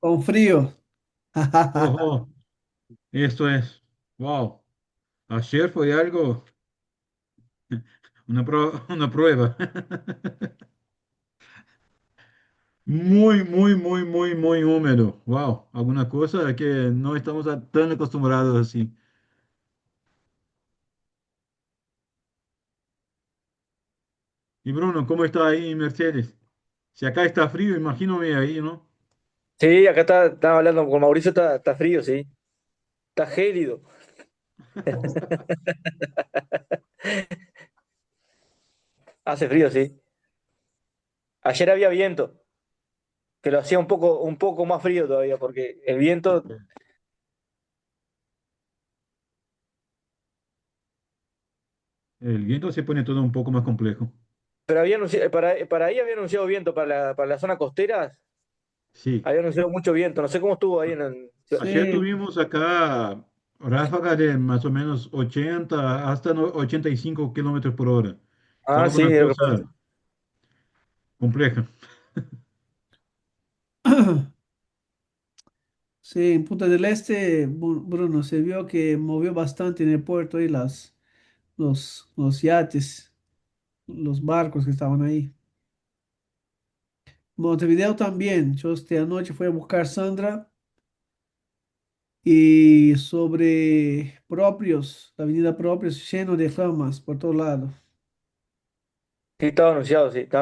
con frío. Ojo, esto es, wow. Ayer fue algo, una prueba. Muy, muy, muy, muy, muy húmedo. Wow, alguna cosa que no estamos tan acostumbrados así. Y Bruno, ¿cómo está ahí en Mercedes? Si acá está frío, imagíname ahí, ¿no? Sí, acá estaba hablando con Mauricio, está frío, sí. Está gélido. Hace frío, sí. Ayer había viento, que lo hacía un poco más frío todavía, porque el viento, El viento se pone todo un poco más complejo. pero para ahí había anunciado viento, para la zona costera Sí. había anunciado mucho viento. No sé cómo estuvo ahí Ayer Sí, tuvimos acá ráfaga de más o menos 80 hasta 85 kilómetros por hora. Fue Ah, sí, alguna lo que cosa pasa. compleja. sí, en Punta del Este, Bruno, se vio que movió bastante en el puerto y los yates, los barcos que estaban ahí. Montevideo también. Yo anoche fui a buscar Sandra y sobre Propios, la avenida Propios, lleno de famas por todos lados. Sí, estaba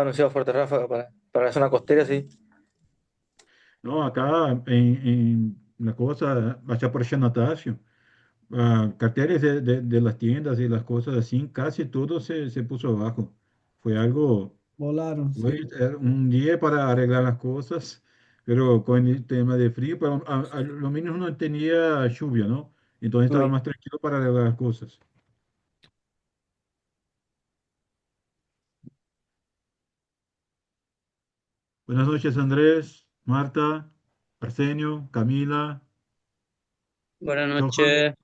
anunciado fuerte ráfaga para la zona costera, sí. No, acá en la cosa, allá por Xanatacio, carteles de las tiendas y las cosas así, casi todo se puso abajo. Fue algo, Volaron, fue sí. un día para arreglar las cosas, pero con el tema de frío, pero a lo menos no tenía lluvia, ¿no? Entonces estaba Uy. más tranquilo para arreglar las cosas. Buenas noches, Andrés, Marta, Arsenio, Camila, Buenas Johan. noches.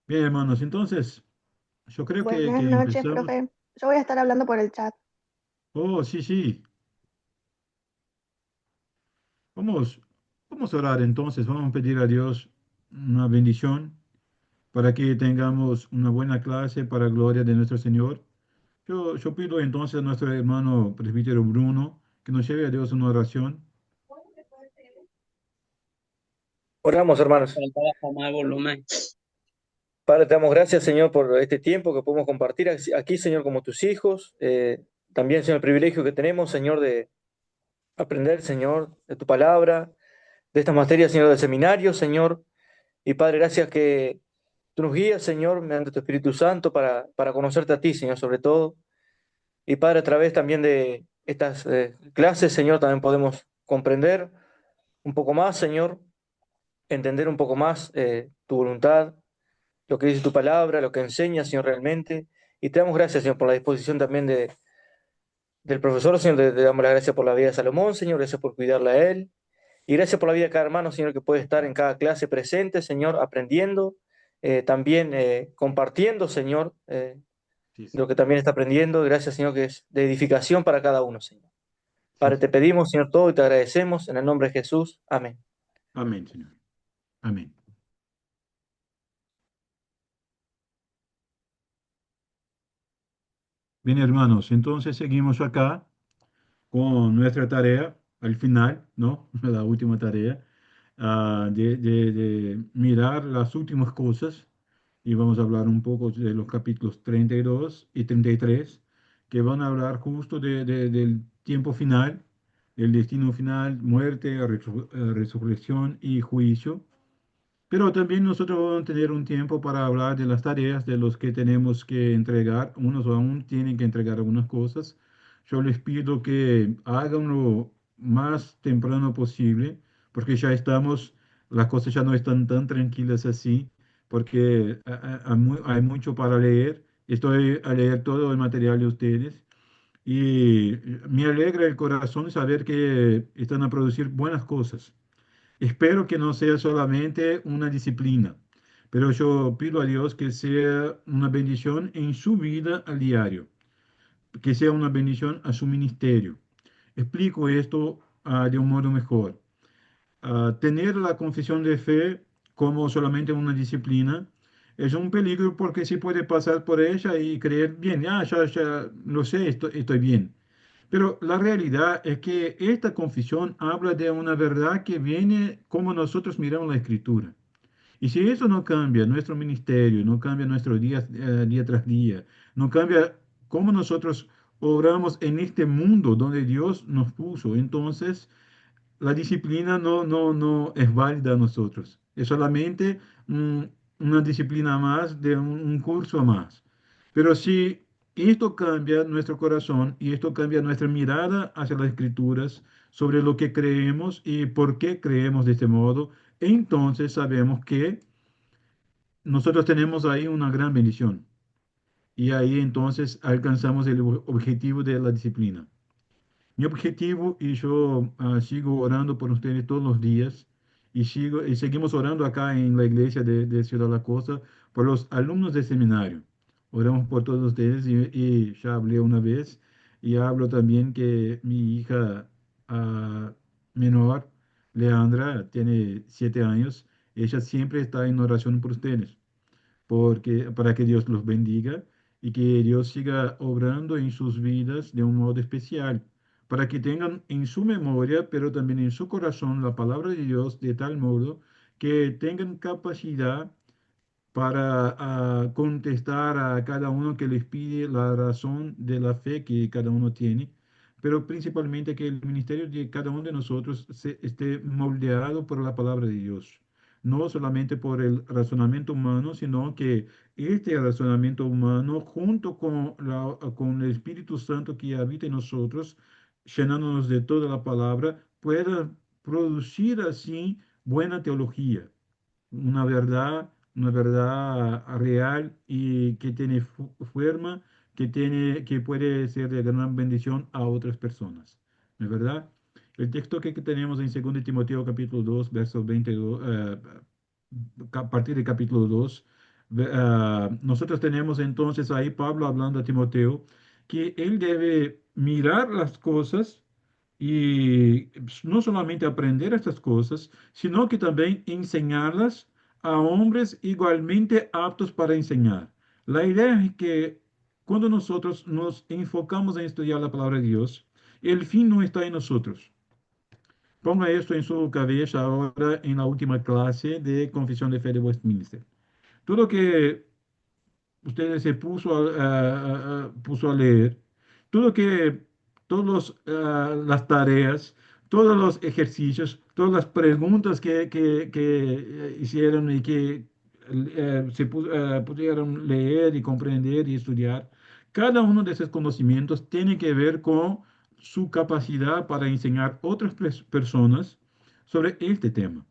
Bien, hermanos, entonces, yo creo que Buenas noches, empezamos. profe. Yo voy a estar hablando por el chat. Oh, sí, sí. Vamos, vamos a orar entonces, vamos a pedir a Dios una bendición para que tengamos una buena clase para gloria de nuestro Señor. Yo pido entonces a nuestro hermano presbítero Bruno que nos lleve a Dios una oración. Oramos, hermanos. Para bajar más el volumen. Padre, te damos gracias, Señor, por este tiempo que podemos compartir aquí, Señor, como tus hijos. También, Señor, el privilegio que tenemos, Señor, de aprender, Señor, de tu palabra, de estas materias, Señor, del seminario, Señor. Y Padre, gracias que tú nos guías, Señor, mediante tu Espíritu Santo para conocerte a ti, Señor, sobre todo. Y Padre, a través también de estas clases, Señor, también podemos comprender un poco más, Señor, entender un poco más tu voluntad, lo que dice tu palabra, lo que enseña, Señor, realmente. Y te damos gracias, Señor, por la disposición también del profesor, Señor. Te damos las gracias por la vida de Salomón, Señor. Gracias por cuidarla a él. Y gracias por la vida de cada hermano, Señor, que puede estar en cada clase presente, Señor, aprendiendo, también compartiendo, Señor, Sí, sí, lo que también está aprendiendo. Gracias, Señor, que es de edificación para cada uno, Señor. sí, Padre, sí. te pedimos, Señor, todo y te agradecemos en el nombre de Jesús. Amén. Amén, Señor. Amén. Bien, hermanos, entonces seguimos acá con nuestra tarea al final, ¿no? La última tarea, de mirar las últimas cosas y vamos a hablar un poco de los capítulos 32 y 33 que van a hablar justo del tiempo final, el destino final, muerte, resurrección y juicio. Pero también nosotros vamos a tener un tiempo para hablar de las tareas de los que tenemos que entregar. Unos aún tienen que entregar algunas cosas. Yo les pido que hagan lo más temprano posible, porque ya estamos, las cosas ya no están tan tranquilas así, porque hay mucho para leer. Estoy a leer todo el material de ustedes y me alegra el corazón saber que están a producir buenas cosas. Espero que no sea solamente una disciplina, pero yo pido a Dios que sea una bendición en su vida al diario. que sea una bendición a su ministerio. Explico esto de un modo mejor. Tener la confesión de fe como solamente una disciplina es un peligro porque se puede pasar por ella y creer, bien, ya lo sé, estoy bien. Pero la realidad es que esta confesión habla de una verdad que viene como nosotros miramos la Escritura. Y si eso no cambia nuestro ministerio, no cambia nuestro día tras día, no cambia cómo nosotros obramos en este mundo donde Dios nos puso, entonces la disciplina no es válida a nosotros. Es solamente mm, una disciplina más de un curso más. Pero si esto cambia nuestro corazón y esto cambia nuestra mirada hacia las escrituras sobre lo que creemos y por qué creemos de este modo, entonces sabemos que nosotros tenemos ahí una gran bendición. Y ahí entonces alcanzamos el objetivo de la disciplina. Mi objetivo, y yo sigo orando por ustedes todos los días, y seguimos orando acá en la iglesia de Ciudad de la Costa por los alumnos de seminario. Oramos por todos ustedes y ya hablé una vez y hablo también que mi hija ah, menor, Leandra, tiene 7 años. Ella siempre está en oración por ustedes para que Dios los bendiga y que Dios siga obrando en sus vidas de un modo especial, para que tengan en su memoria, pero también en su corazón, la palabra de Dios de tal modo que tengan capacidad para contestar a cada uno que les pide la razón de la fe que cada uno tiene, pero principalmente que el ministerio de cada uno de nosotros esté moldeado por la palabra de Dios, no solamente por el razonamiento humano, sino que este razonamiento humano, junto con el Espíritu Santo que habita en nosotros, llenándonos de toda la palabra, pueda producir así buena teología, una verdad real y que tiene forma, que puede ser de gran bendición a otras personas. ¿No es verdad? El texto que tenemos en 2 Timoteo capítulo 2 versos 22, a partir del capítulo 2, nosotros tenemos entonces ahí Pablo hablando a Timoteo que él debe mirar las cosas y no solamente aprender estas cosas, sino que también enseñarlas a hombres igualmente aptos para enseñar. La idea es que cuando nosotros nos enfocamos en estudiar la palabra de Dios, el fin no está en nosotros. Ponga esto en su cabeza ahora en la última clase de Confesión de Fe de Westminster. Todo que usted se puso a leer, todo que, las tareas, todos los ejercicios, todas las preguntas que hicieron y que pudieron leer y comprender y estudiar, cada uno de esos conocimientos tiene que ver con su capacidad para enseñar a otras personas sobre este tema.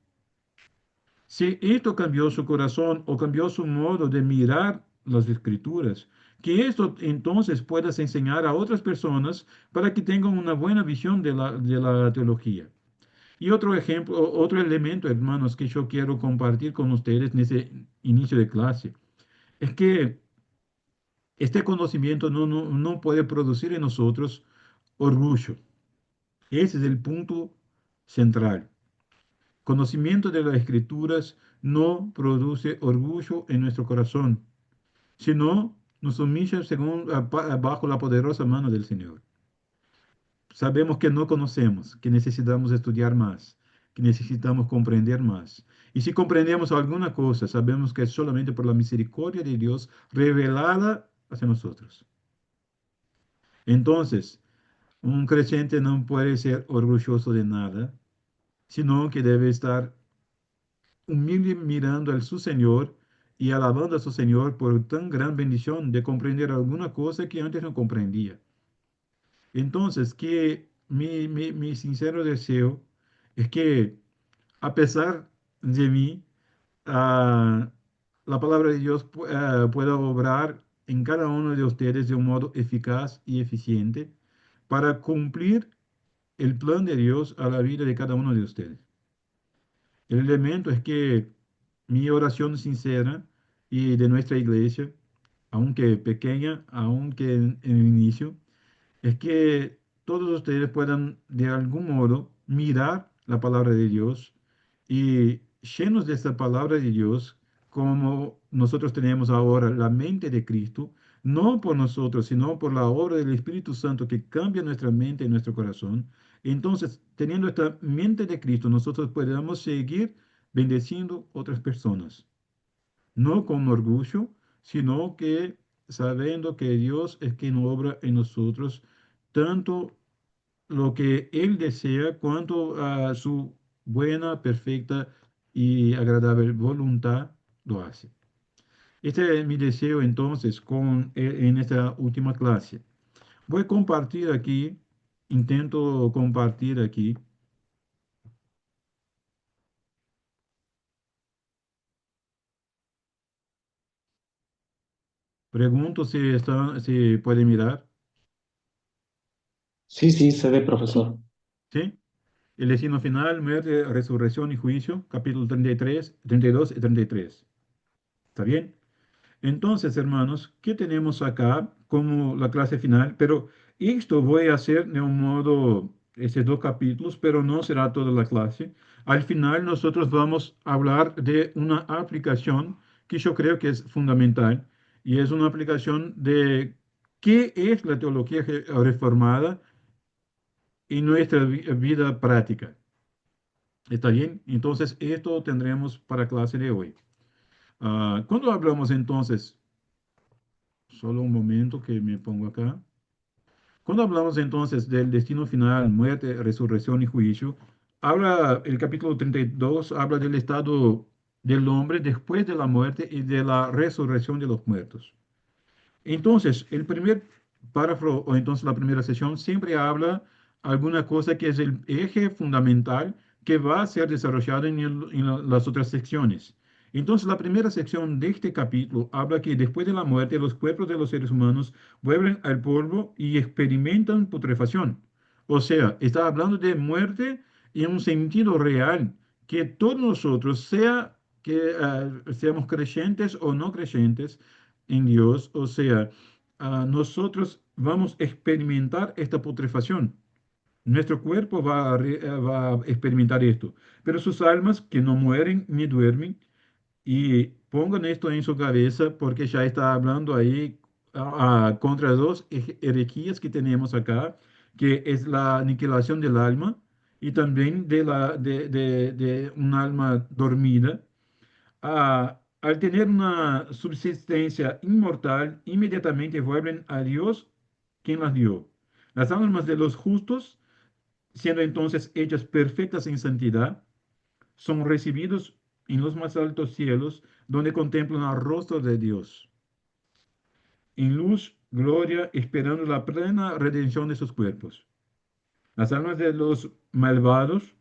Si esto cambió su corazón o cambió su modo de mirar las escrituras, que esto entonces puedas enseñar a otras personas para que tengan una buena visión de la teología. Y otro ejemplo, otro elemento, hermanos, que yo quiero compartir con ustedes en ese inicio de clase, es que este conocimiento no puede producir en nosotros orgullo. Ese es el punto central. Conocimiento de las escrituras no produce orgullo en nuestro corazón, sino nos humilla bajo la poderosa mano del Señor. Sabemos que no conocemos, que necesitamos estudiar más, que necesitamos comprender más. Y si comprendemos alguna cosa, sabemos que es solamente por la misericordia de Dios revelada hacia nosotros. Entonces, un creyente no puede ser orgulloso de nada, sino que debe estar humilde mirando al su Señor y alabando a su Señor por tan gran bendición de comprender alguna cosa que antes no comprendía. Entonces, que mi sincero deseo es que a pesar de mí, ah, la palabra de Dios pueda obrar en cada uno de ustedes de un modo eficaz y eficiente para cumplir el plan de Dios a la vida de cada uno de ustedes. El elemento es que mi oración sincera y de nuestra iglesia, aunque pequeña, aunque en el inicio, es que todos ustedes puedan de algún modo mirar la palabra de Dios y llenos de esta palabra de Dios, como nosotros tenemos ahora la mente de Cristo, no por nosotros, sino por la obra del Espíritu Santo que cambia nuestra mente y nuestro corazón. Entonces, teniendo esta mente de Cristo, nosotros podemos seguir bendeciendo otras personas, no con orgullo, sino que sabiendo que Dios es quien obra en nosotros tanto lo que Él desea cuanto a su buena, perfecta y agradable voluntad lo hace. Este es mi deseo entonces en esta última clase. Voy a compartir aquí, intento compartir aquí. Pregunto si puede mirar, Sí, sí, se ve, profesor. ¿sí? El destino final, muerte, resurrección y juicio, capítulo 33, 32 y 33. ¿Está bien? Entonces, hermanos, ¿qué tenemos acá como la clase final? Pero esto voy a hacer de un modo, estos dos capítulos, pero no será toda la clase. Al final, nosotros vamos a hablar de una aplicación que yo creo que es fundamental y es una aplicación de qué es la teología reformada en nuestra vida práctica. ¿Está bien? Entonces, esto tendremos para clase de hoy. Cuando hablamos entonces, solo un momento que me pongo acá. Cuando hablamos entonces del destino final, muerte, resurrección y juicio, habla el capítulo 32 habla del estado del hombre después de la muerte y de la resurrección de los muertos. Entonces, el primer párrafo o entonces la primera sesión siempre habla alguna cosa que es el eje fundamental que va a ser desarrollado las otras secciones. Entonces, la primera sección de este capítulo habla que después de la muerte los cuerpos de los seres humanos vuelven al polvo y experimentan putrefacción. O sea, está hablando de muerte en un sentido real, que todos nosotros, sea que seamos creyentes o no creyentes, en Dios, o sea, nosotros vamos a experimentar esta putrefacción. Nuestro cuerpo va a experimentar esto, pero sus almas que no mueren ni duermen, y pongan esto en su cabeza porque ya está hablando ahí contra dos herejías que tenemos acá, que es la aniquilación del alma y también de un alma dormida al tener una subsistencia inmortal, inmediatamente vuelven a Dios quien las dio. Las almas de los justos, siendo entonces hechas perfectas en santidad, son recibidos en los más altos cielos, donde contemplan el rostro de Dios, en luz, gloria, esperando la plena redención de sus cuerpos. Las almas de los malvados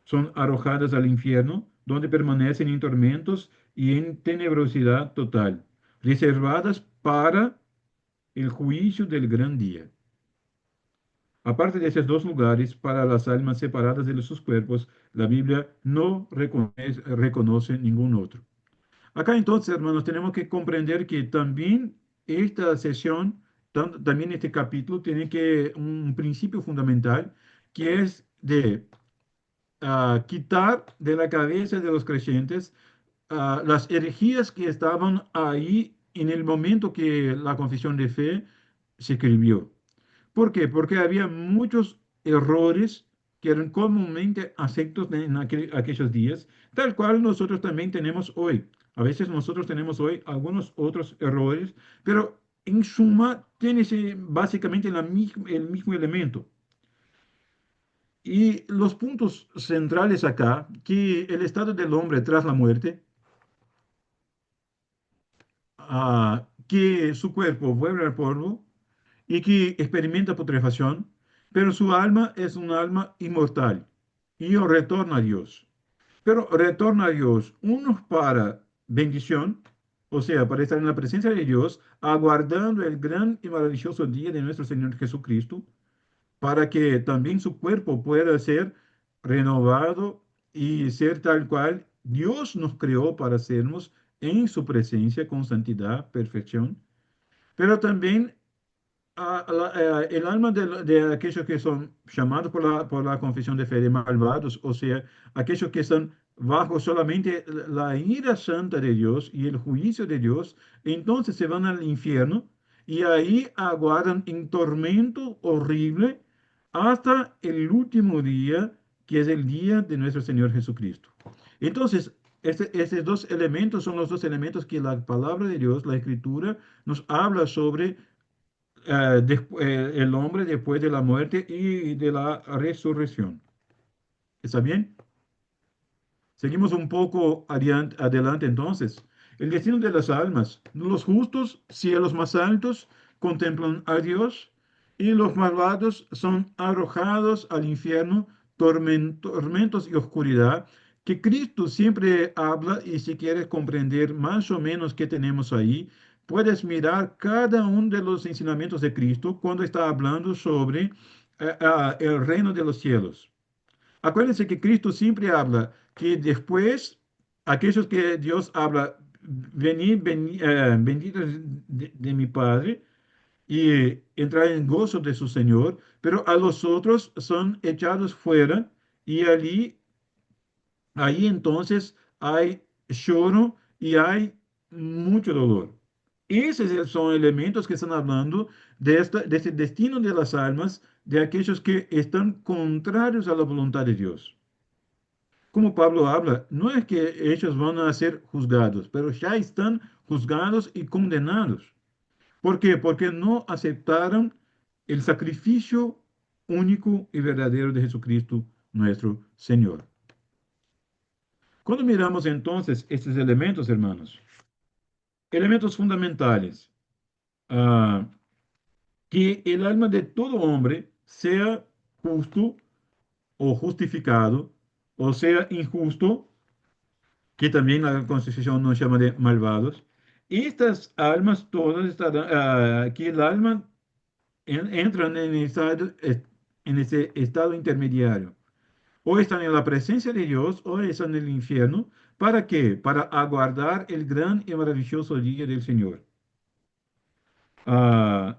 son arrojadas al infierno, donde permanecen en tormentos y en tenebrosidad total, reservadas para el juicio del gran día. Aparte de esos dos lugares, para las almas separadas de sus cuerpos, la Biblia no reconoce ningún otro. Acá entonces, hermanos, tenemos que comprender que también esta sesión, también este capítulo, tiene que un principio fundamental, que es de quitar de la cabeza de los creyentes las herejías que estaban ahí en el momento que la confesión de fe se escribió. ¿Por qué? Porque había muchos errores que eran comúnmente aceptos en aquellos días, tal cual nosotros también tenemos hoy. A veces nosotros tenemos hoy algunos otros errores, pero en suma tiene básicamente el mismo elemento. Y los puntos centrales acá, que el estado del hombre tras la muerte, que su cuerpo vuelve al polvo y que experimenta putrefacción, pero su alma es un alma inmortal y retorna a Dios. Pero retorna a Dios, unos para bendición, o sea, para estar en la presencia de Dios, aguardando el gran y maravilloso día de nuestro Señor Jesucristo, para que también su cuerpo pueda ser renovado y ser tal cual Dios nos creó para sernos en su presencia con santidad, perfección, pero también el alma de aquellos que son llamados por la confesión de fe de malvados, o sea, aquellos que están bajo solamente la ira santa de Dios y el juicio de Dios, entonces se van al infierno y ahí aguardan en tormento horrible hasta el último día, que es el día de nuestro Señor Jesucristo. Entonces, estos dos elementos son los dos elementos que la palabra de Dios, la Escritura, nos habla sobre el hombre después de la muerte y de la resurrección. ¿Está bien? Seguimos un poco adelante entonces. El destino de las almas. Los justos, cielos más altos, contemplan a Dios y los malvados son arrojados al infierno, tormentos y oscuridad, que Cristo siempre habla y si quieres comprender más o menos qué tenemos ahí, puedes mirar cada uno de los enseñamientos de Cristo cuando está hablando sobre el reino de los cielos. Acuérdense que Cristo siempre habla que después, aquellos que Dios habla, venid, benditos de mi Padre, y entrar en gozo de su Señor, pero a los otros son echados fuera, y ahí entonces hay lloro y hay mucho dolor. Esos son elementos que están hablando de este destino de las almas, de aquellos que están contrarios a la voluntad de Dios. Como Pablo habla, no es que ellos van a ser juzgados, pero ya están juzgados y condenados. ¿Por qué? Porque no aceptaron el sacrificio único y verdadero de Jesucristo, nuestro Señor. Cuando miramos entonces estos elementos, hermanos, elementos fundamentales, ah, que el alma de todo hombre sea justo o justificado, o sea injusto, que también la Constitución nos llama de malvados. Estas almas todas estarán, que el alma entran en ese estado intermediario. O están en la presencia de Dios o están en el infierno. ¿Para qué? Para aguardar el gran y maravilloso día del Señor. Ah,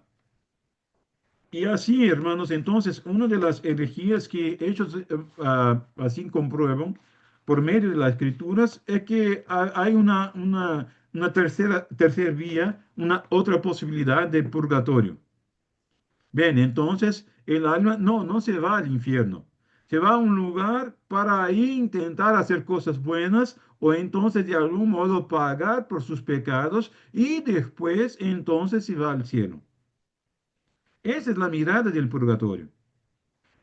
y así, hermanos, entonces, una de las herejías que ellos así comprueban por medio de las escrituras es que hay una tercera vía, una otra posibilidad de purgatorio. Bien, entonces el alma no se va al infierno, se va a un lugar para ahí intentar hacer cosas buenas o entonces de algún modo pagar por sus pecados y después entonces se va al cielo. Esa es la mirada del purgatorio.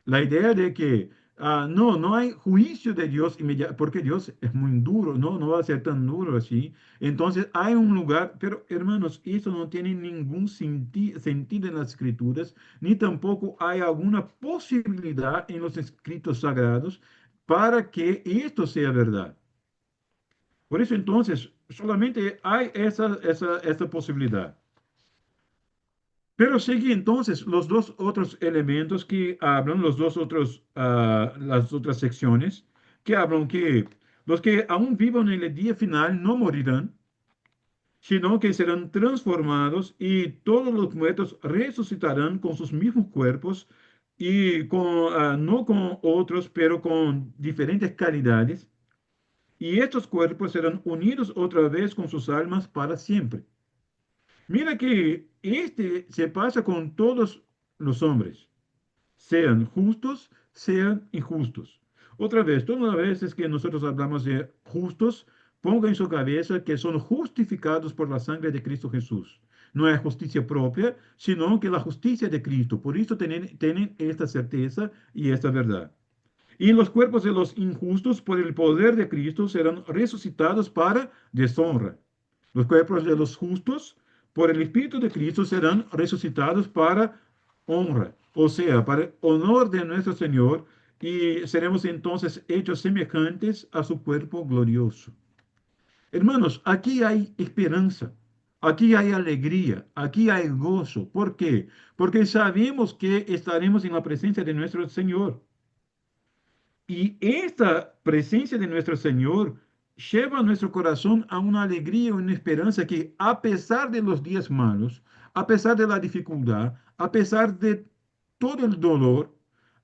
La idea de que no hay juicio de Dios inmediato, porque Dios es muy duro, no va a ser tan duro así. Entonces hay un lugar, pero hermanos, eso no tiene ningún sentido en las escrituras, ni tampoco hay alguna posibilidad en los escritos sagrados para que esto sea verdad. Por eso entonces solamente hay esa posibilidad. Pero sigue entonces los dos otros elementos que hablan, las otras secciones, que hablan que los que aún vivan en el día final no morirán, sino que serán transformados y todos los muertos resucitarán con sus mismos cuerpos y no con otros, pero con diferentes calidades. Y estos cuerpos serán unidos otra vez con sus almas para siempre. Mira que este se pasa con todos los hombres, sean justos, sean injustos. Otra vez, todas las veces que nosotros hablamos de justos, ponga en su cabeza que son justificados por la sangre de Cristo Jesús. No es justicia propia, sino que la justicia de Cristo. Por eso tienen esta certeza y esta verdad. Y los cuerpos de los injustos, por el poder de Cristo, serán resucitados para deshonra. Los cuerpos de los justos, por el Espíritu de Cristo, serán resucitados para honra, o sea, para el honor de nuestro Señor, y seremos entonces hechos semejantes a su cuerpo glorioso. Hermanos, aquí hay esperanza, aquí hay alegría, aquí hay gozo. ¿Por qué? Porque sabemos que estaremos en la presencia de nuestro Señor. Y esta presencia de nuestro Señor lleva a nuestro corazón a una alegría, una esperanza que a pesar de los días malos, a pesar de la dificultad, a pesar de todo el dolor,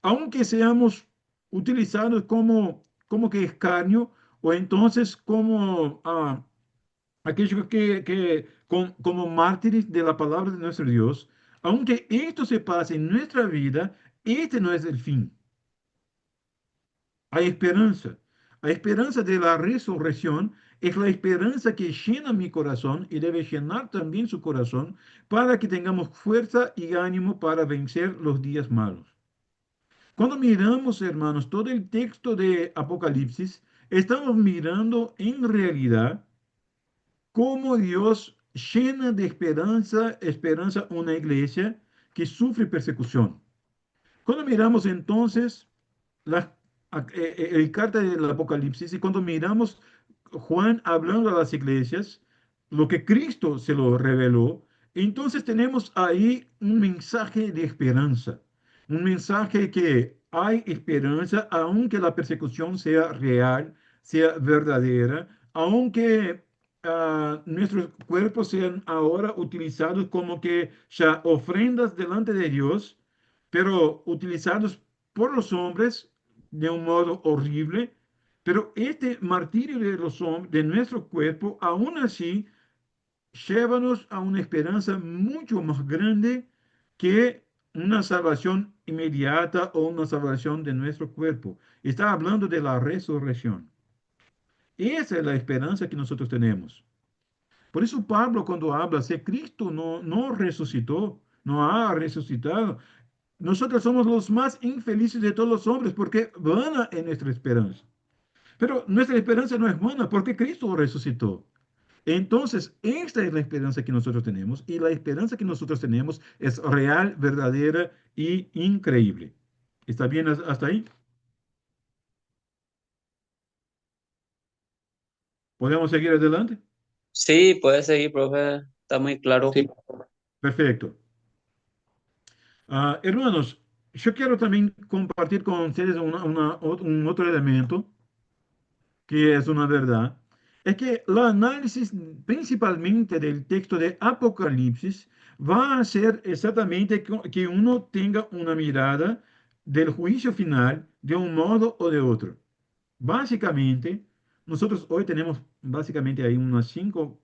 aunque seamos utilizados como que escarnio o entonces como aquellos como mártires de la palabra de nuestro Dios, aunque esto se pase en nuestra vida, este no es el fin. Hay esperanza. La esperanza de la resurrección es la esperanza que llena mi corazón y debe llenar también su corazón para que tengamos fuerza y ánimo para vencer los días malos. Cuando miramos, hermanos, todo el texto de Apocalipsis, estamos mirando en realidad cómo Dios llena de esperanza una iglesia que sufre persecución. Cuando miramos entonces la el carta del Apocalipsis y cuando miramos Juan hablando a las iglesias, lo que Cristo se lo reveló, entonces tenemos ahí un mensaje de esperanza, un mensaje que hay esperanza aunque la persecución sea real, sea verdadera, aunque nuestros cuerpos sean ahora utilizados como que ya ofrendas delante de Dios, pero utilizados por los hombres de un modo horrible, pero este martirio de los hombres, de nuestro cuerpo, aún así, llévanos a una esperanza mucho más grande que una salvación inmediata o una salvación de nuestro cuerpo. Está hablando de la resurrección. Esa es la esperanza que nosotros tenemos. Por eso Pablo cuando habla, si Cristo no resucitó, no ha resucitado, nosotros somos los más infelices de todos los hombres porque vana es nuestra esperanza. Pero nuestra esperanza no es buena porque Cristo resucitó. Entonces, esta es la esperanza que nosotros tenemos y la esperanza que nosotros tenemos es real, verdadera y increíble. ¿Está bien hasta ahí? ¿Podemos seguir adelante? Sí, puede seguir, profe. Está muy claro. Sí. Perfecto. Hermanos, yo quiero también compartir con ustedes un otro elemento que es una verdad, es que el análisis principalmente del texto de Apocalipsis va a ser exactamente que uno tenga una mirada del juicio final de un modo o de otro. Básicamente, nosotros hoy tenemos básicamente ahí unas cinco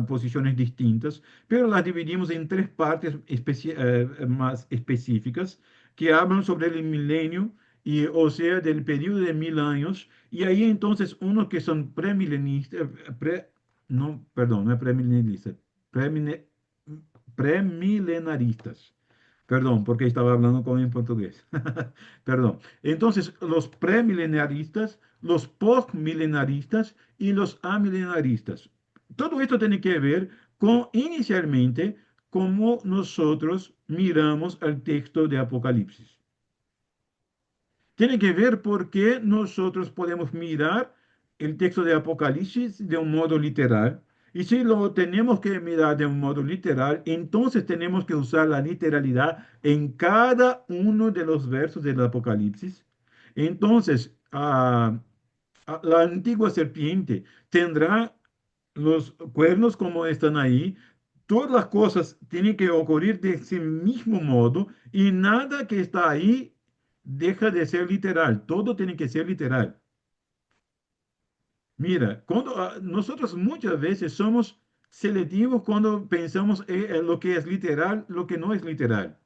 posiciones distintas, pero las dividimos en tres partes más específicas que hablan sobre el milenio, y, o sea, del periodo de 1000 años, y ahí entonces unos que son premilenistas, no, perdón, no es premilenistas, premile- premilenaristas. Perdón, porque estaba hablando con en portugués. Perdón. Entonces, los premilenaristas, los postmilenaristas y los amilenaristas. Todo esto tiene que ver con inicialmente cómo nosotros miramos al texto de Apocalipsis. Tiene que ver por qué nosotros podemos mirar el texto de Apocalipsis de un modo literal. Y si lo tenemos que mirar de un modo literal, entonces tenemos que usar la literalidad en cada uno de los versos del Apocalipsis. Entonces, la antigua serpiente tendrá los cuernos como están ahí. Todas las cosas tienen que ocurrir de ese mismo modo y nada que está ahí deja de ser literal. Todo tiene que ser literal. Mira, cuando nosotros muchas veces somos selectivos cuando pensamos en lo que es literal, lo que no es literal.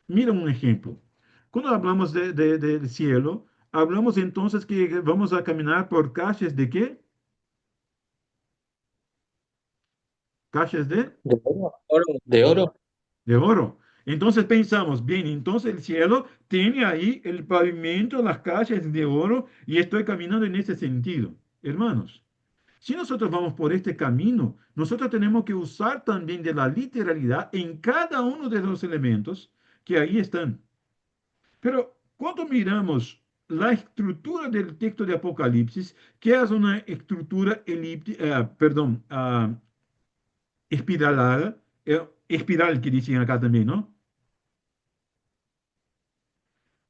Mira un ejemplo. Cuando hablamos del cielo, hablamos entonces que vamos a caminar por calles de qué? Calles ¿De oro? Oro. ¿De oro? de oro. Entonces pensamos, bien, entonces el cielo tiene ahí el pavimento, las calles de oro y estoy caminando en ese sentido. Hermanos, si nosotros vamos por este camino, nosotros tenemos que usar también de la literalidad en cada uno de los elementos que ahí están. Pero cuando miramos la estructura del texto de Apocalipsis, que es una estructura perdón, espiralada, espiral que dicen acá también, ¿no?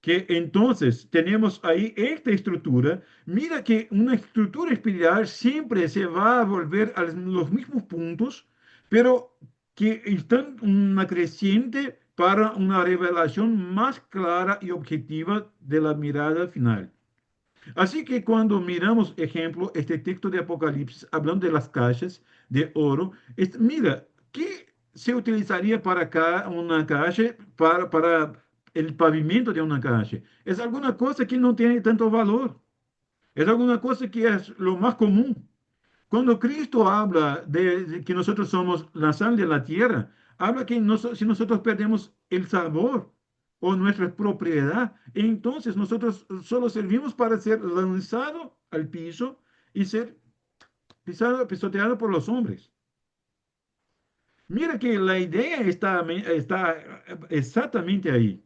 Que entonces tenemos ahí esta estructura. Mira que una estructura espiral siempre se va a volver a los mismos puntos, pero que están una creciente para una revelación más clara y objetiva de la mirada final. Así que cuando miramos, ejemplo, este texto de Apocalipsis, hablando de las cajas de oro, mira, ¿qué se utilizaría para acá una calle, para el pavimento de una calle? Es alguna cosa que no tiene tanto valor, es alguna cosa que es lo más común. Cuando Cristo habla de que nosotros somos la sal de la tierra, habla que si nosotros perdemos el sabor o nuestra propiedad, entonces nosotros solo servimos para ser lanzado al piso y ser pisoteado por los hombres. Mira que la idea está exactamente ahí.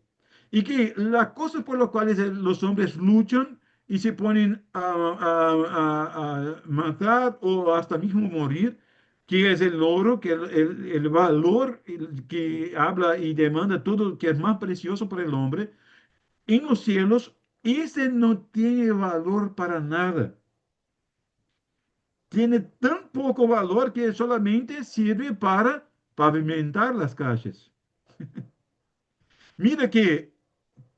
Y que las cosas por las cuales los hombres luchan y se ponen a matar o hasta mismo morir, que es el oro, que el valor que habla y demanda todo que es más precioso para el hombre, en los cielos, ese no tiene valor para nada. Tiene tan poco valor que solamente sirve para pavimentar las calles. Mira que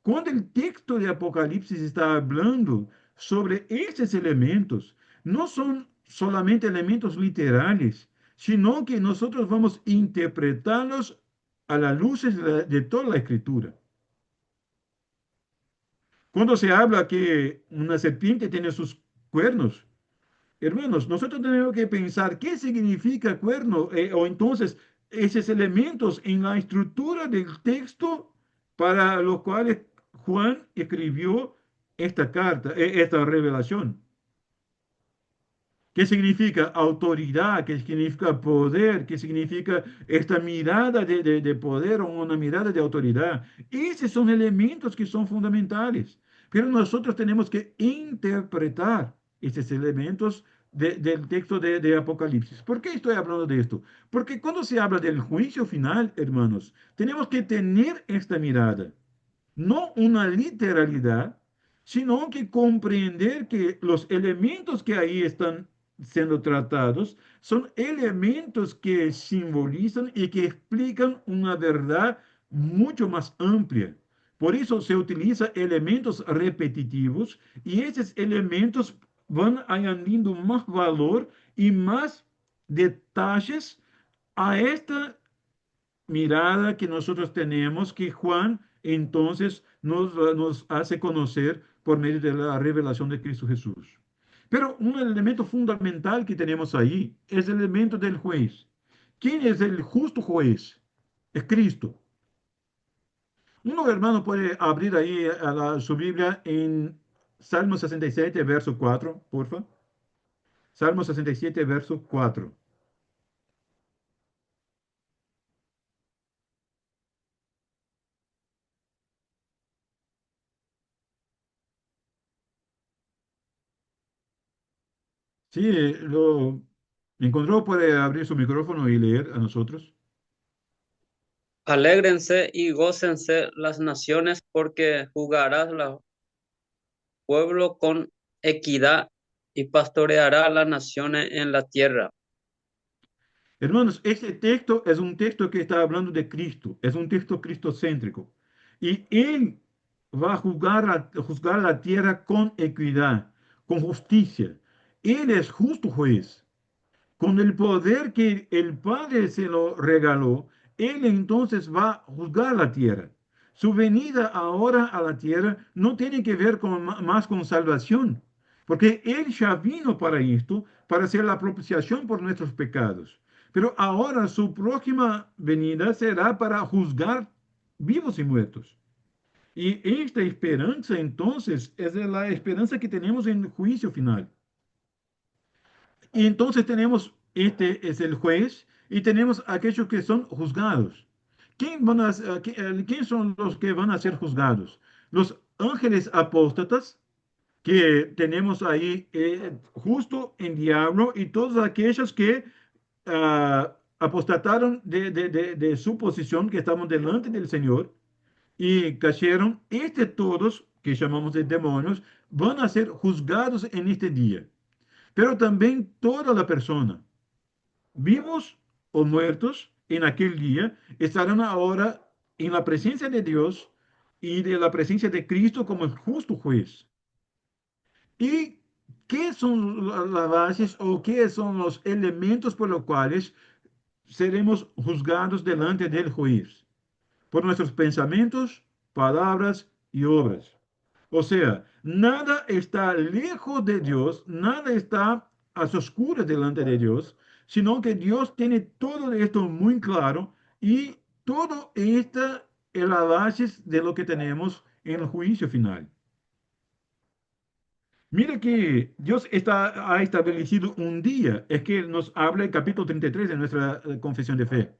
cuando el texto de Apocalipsis está hablando sobre estos elementos, no son solamente elementos literales, sino que nosotros vamos a interpretarlos a la luz de toda la escritura. Cuando se habla que una serpiente tiene sus cuernos, hermanos, nosotros tenemos que pensar qué significa cuerno o entonces esos elementos en la estructura del texto para los cuales Juan escribió esta carta, esta revelación. ¿Qué significa autoridad? ¿Qué significa poder? ¿Qué significa esta mirada de poder o una mirada de autoridad? Esos son elementos que son fundamentales. Pero nosotros tenemos que interpretar esos elementos del texto de Apocalipsis. ¿Por qué estoy hablando de esto? Porque cuando se habla del juicio final, hermanos, tenemos que tener esta mirada no una literalidad, sino que comprender que los elementos que ahí están siendo tratados son elementos que simbolizan y que explican una verdad mucho más amplia. Por eso se utilizan elementos repetitivos y esos elementos van añadiendo más valor y más detalles a esta mirada que nosotros tenemos que Juan entonces nos hace conocer por medio de la revelación de Cristo Jesús. Pero un elemento fundamental que tenemos ahí es el elemento del juez. ¿Quién es el justo juez? Es Cristo. Uno, hermano, puede abrir ahí su Biblia en Salmo 67, verso 4, porfa. Salmo 67, verso 4. Sí, lo encontró, puede abrir su micrófono y leer a nosotros. Alégrense y gócense las naciones, porque jugarás al pueblo con equidad y pastoreará a las naciones en la tierra. Hermanos, este texto es un texto que está hablando de Cristo, es un texto cristocéntrico. Y Él va a juzgar la tierra con equidad, con justicia. Él es justo juez. Con el poder que el Padre se lo regaló, Él entonces va a juzgar la tierra. Su venida ahora a la tierra no tiene que ver más con salvación, porque Él ya vino para esto, para hacer la propiciación por nuestros pecados. Pero ahora su próxima venida será para juzgar vivos y muertos. Y esta esperanza entonces es la esperanza que tenemos en el juicio final. Y entonces tenemos, este es el juez, y tenemos aquellos que son juzgados. ¿Quién son los que van a ser juzgados? Los ángeles apóstatas, que tenemos ahí justo en diablo, y todos aquellos que apostataron de su posición, que estaban delante del Señor, y cayeron, todos, que llamamos de demonios, van a ser juzgados en este día. Pero también toda la persona, vivos o muertos en aquel día, estarán ahora en la presencia de Dios y de la presencia de Cristo como el justo juez. ¿Y qué son las bases o qué son los elementos por los cuales seremos juzgados delante del juez? Por nuestros pensamientos, palabras y obras. O sea, nada está lejos de Dios, nada está a oscuras delante de Dios, sino que Dios tiene todo esto muy claro y todo esto es la base de lo que tenemos en el juicio final. Mira que ha establecido un día, es que nos habla el capítulo 33 de nuestra confesión de fe.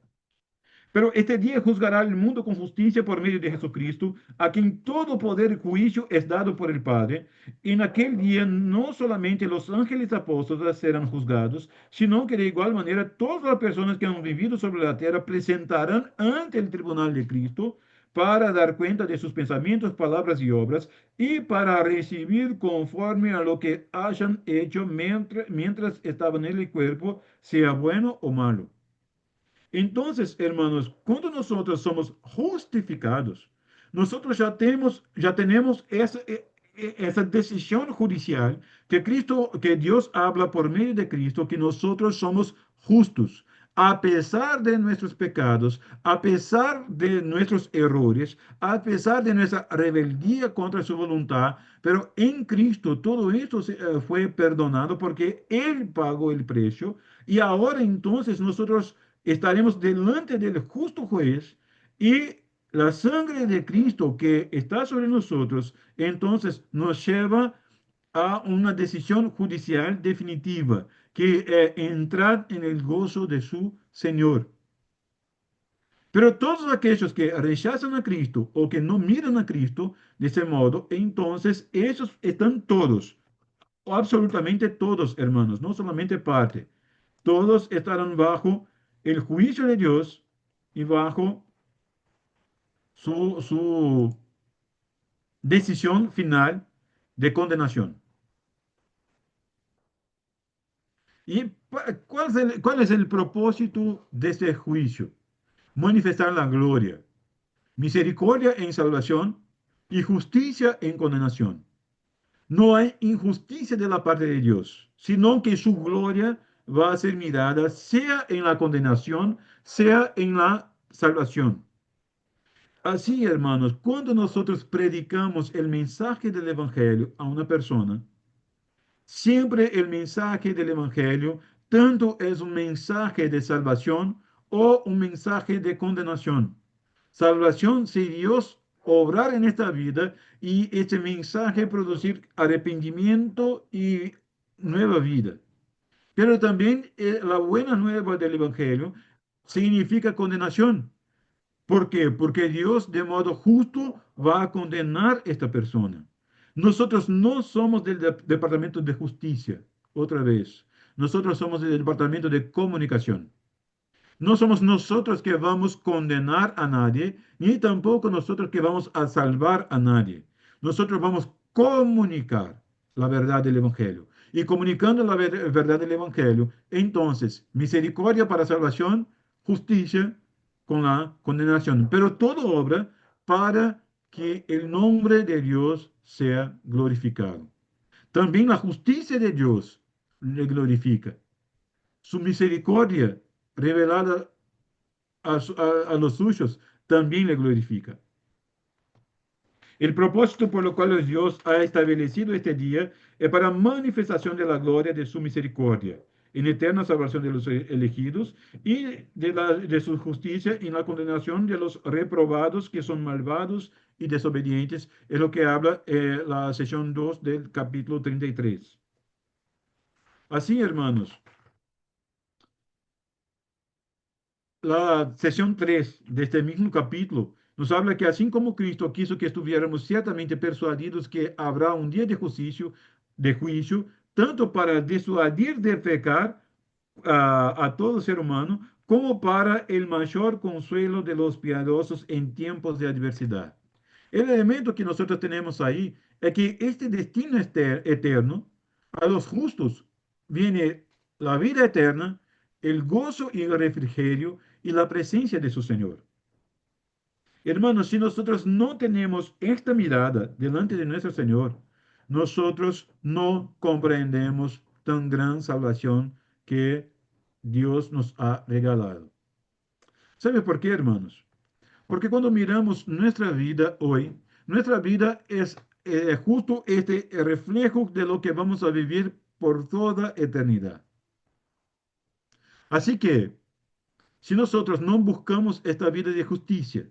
Pero este día juzgará el mundo con justicia por medio de Jesucristo, a quien todo poder y juicio es dado por el Padre. En aquel día no solamente los ángeles apóstoles serán juzgados, sino que de igual manera todas las personas que han vivido sobre la tierra presentarán ante el tribunal de Cristo para dar cuenta de sus pensamientos, palabras y obras, y para recibir conforme a lo que hayan hecho mientras estaban en el cuerpo, sea bueno o malo. Entonces, hermanos, cuando nosotros somos justificados, nosotros ya tenemos esa decisión judicial que Dios habla por medio de Cristo, que nosotros somos justos, a pesar de nuestros pecados, a pesar de nuestros errores, a pesar de nuestra rebeldía contra su voluntad, pero en Cristo todo esto fue perdonado porque Él pagó el precio y ahora entonces nosotros estaremos delante del justo juez y la sangre de Cristo que está sobre nosotros, entonces nos lleva a una decisión judicial definitiva, que entrar en el gozo de su Señor. Pero todos aquellos que rechazan a Cristo o que no miran a Cristo de ese modo, entonces esos están todos, absolutamente todos, hermanos, no solamente parte. Todos estarán bajo el juicio de Dios y bajo su decisión final de condenación. ¿Y cuál es el propósito de este juicio? Manifestar la gloria, misericordia en salvación y justicia en condenación. No hay injusticia de la parte de Dios, sino que su gloria va a ser mirada sea en la condenación, sea en la salvación. Así, hermanos, cuando nosotros predicamos el mensaje del Evangelio a una persona, siempre el mensaje del Evangelio tanto es un mensaje de salvación o un mensaje de condenación. Salvación si Dios obrar en esta vida y este mensaje producir arrepentimiento y nueva vida. Pero también la buena nueva del Evangelio significa condenación. ¿Por qué? Porque Dios de modo justo va a condenar a esta persona. Nosotros no somos del Departamento de Justicia, otra vez. Nosotros somos del Departamento de Comunicación. No somos nosotros que vamos a condenar a nadie, ni tampoco nosotros que vamos a salvar a nadie. Nosotros vamos a comunicar la verdad del Evangelio. Y comunicando la verdad del Evangelio, entonces, misericordia para salvación, justicia con la condenación. Pero todo obra para que el nombre de Dios sea glorificado. También la justicia de Dios le glorifica. Su misericordia revelada a los suyos también le glorifica. El propósito por lo cual Dios ha establecido este día es para manifestación de la gloria de su misericordia, en eterna salvación de los elegidos y de su justicia en la condenación de los reprobados que son malvados y desobedientes, es lo que habla la sesión 2 del capítulo 33. Así, hermanos, la sesión 3 de este mismo capítulo nos habla que así como Cristo quiso que estuviéramos ciertamente persuadidos que habrá un día de juicio, tanto para disuadir de pecar a todo ser humano, como para el mayor consuelo de los piadosos en tiempos de adversidad. El elemento que nosotros tenemos ahí es que este destino eterno, a los justos viene la vida eterna, el gozo y el refrigerio y la presencia de su Señor. Hermanos, si nosotros no tenemos esta mirada delante de nuestro Señor, nosotros no comprendemos tan gran salvación que Dios nos ha regalado. ¿Sabe por qué, hermanos? Porque cuando miramos nuestra vida hoy, nuestra vida es justo este reflejo de lo que vamos a vivir por toda eternidad. Así que, si nosotros no buscamos esta vida de justicia,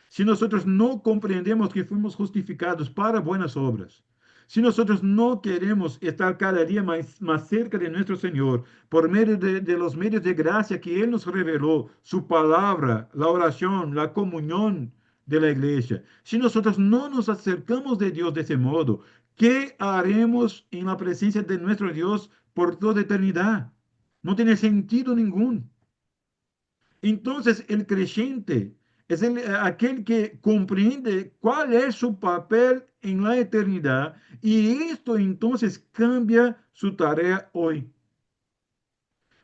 si nosotros no comprendemos que fuimos justificados para buenas obras, si nosotros no queremos estar cada día más cerca de nuestro Señor por medio de los medios de gracia que Él nos reveló, su palabra, la oración, la comunión de la iglesia, si nosotros no nos acercamos de Dios de ese modo, ¿qué haremos en la presencia de nuestro Dios por toda eternidad? No tiene sentido ningún. Entonces, el creyente es aquel que comprende cuál es su papel en la eternidad y esto entonces cambia su tarea hoy.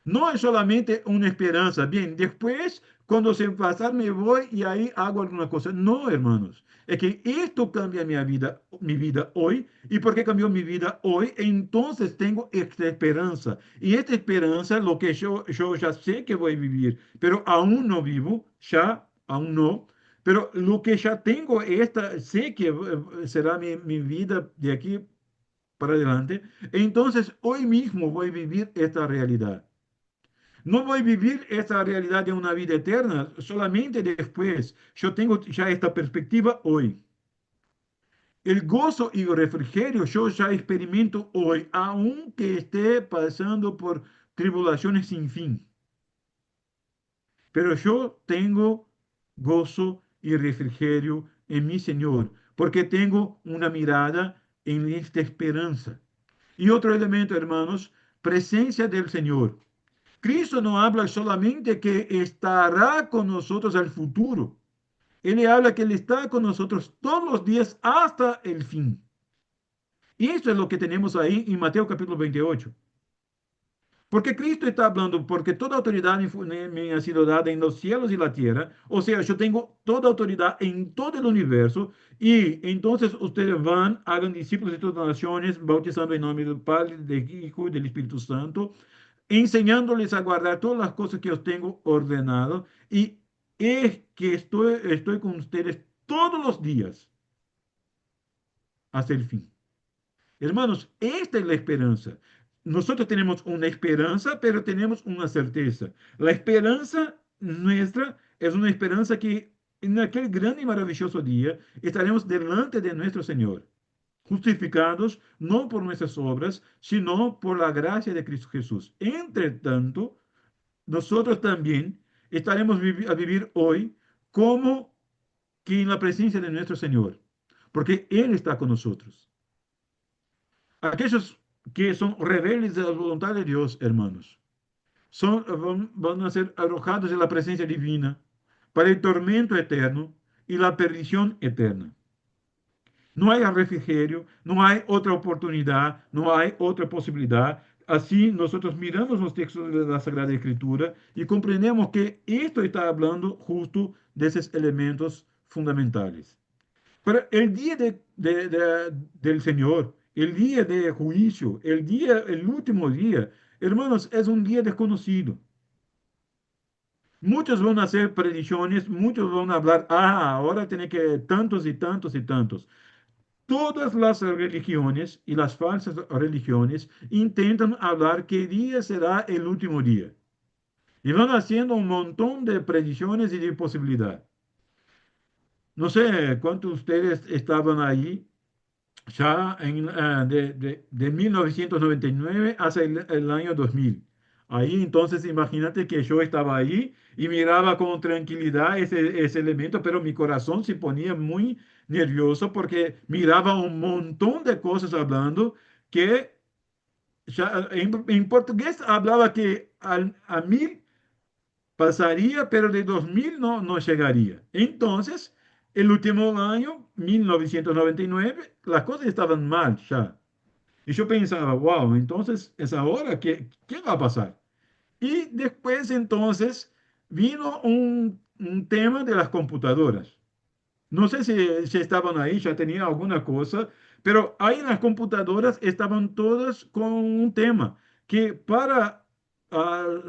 No es solamente una esperanza. Bien, después, cuando se pasar, me voy y ahí hago alguna cosa. No, hermanos. Es que esto cambia mi vida hoy. ¿Y por qué cambió mi vida hoy? Entonces tengo esta esperanza. Y esta esperanza, lo que yo ya sé que voy a vivir, pero aún no vivo, ya, aún no. Pero lo que ya tengo, sé que será mi vida de aquí para adelante. Entonces, hoy mismo voy a vivir esta realidad. No voy a vivir esta realidad de una vida eterna solamente después. Yo tengo ya esta perspectiva hoy. El gozo y el refrigerio yo ya experimento hoy, aunque esté pasando por tribulaciones sin fin. Pero yo tengo gozo y refrigerio en mi Señor, porque tengo una mirada en esta esperanza. Y otro elemento, hermanos, presencia del Señor. Cristo no habla solamente que estará con nosotros al futuro. Él le habla que Él está con nosotros todos los días hasta el fin. Y eso es lo que tenemos ahí en Mateo capítulo 28. Porque Cristo está hablando, porque toda autoridad me ha sido dada en los cielos y la tierra. O sea, yo tengo toda autoridad en todo el universo. Y entonces ustedes van, hagan discípulos de todas las naciones, bautizando en nombre del Padre, del Hijo y del Espíritu Santo, enseñándoles a guardar todas las cosas que os tengo ordenado, y es que estoy con ustedes todos los días hasta el fin. Hermanos, esta es la esperanza. Nosotros tenemos una esperanza, pero tenemos una certeza. La esperanza nuestra es una esperanza que en aquel gran y maravilloso día estaremos delante de nuestro Señor, justificados no por nuestras obras, sino por la gracia de Cristo Jesús. Entre tanto, nosotros también estaremos a vivir hoy como que en la presencia de nuestro Señor, porque Él está con nosotros. Aquellos que son rebeldes de la voluntad de Dios, hermanos, van a ser arrojados de la presencia divina para el tormento eterno y la perdición eterna. No hay refrigerio, no hay otra oportunidad, no hay otra posibilidad. Así nosotros miramos los textos de la Sagrada Escritura y comprendemos que esto está hablando justo de esos elementos fundamentales. Pero el día del Señor, el día de juicio, el último día, hermanos, es un día desconocido. Muchos van a hacer predicciones, muchos van a hablar, ahora tiene que tantos y tantos y tantos. Todas las religiones y las falsas religiones intentan hablar qué día será el último día. Y van haciendo un montón de predicciones y de posibilidades. No sé cuántos de ustedes estaban ahí ya de 1999 hasta el año 2000. Ahí entonces imagínate que yo estaba ahí y miraba con tranquilidad ese elemento, pero mi corazón se ponía muy nervioso porque miraba un montón de cosas hablando que ya, en portugués hablaba que a 1000 pasaría, pero de 2000 no llegaría. Entonces, el último año, 1999, las cosas estaban mal ya. Y yo pensaba, wow, entonces es ahora, ¿qué va a pasar? Y después entonces vino un tema de las computadoras. No sé si estaban ahí, ya tenían alguna cosa, pero ahí en las computadoras estaban todas con un tema, que para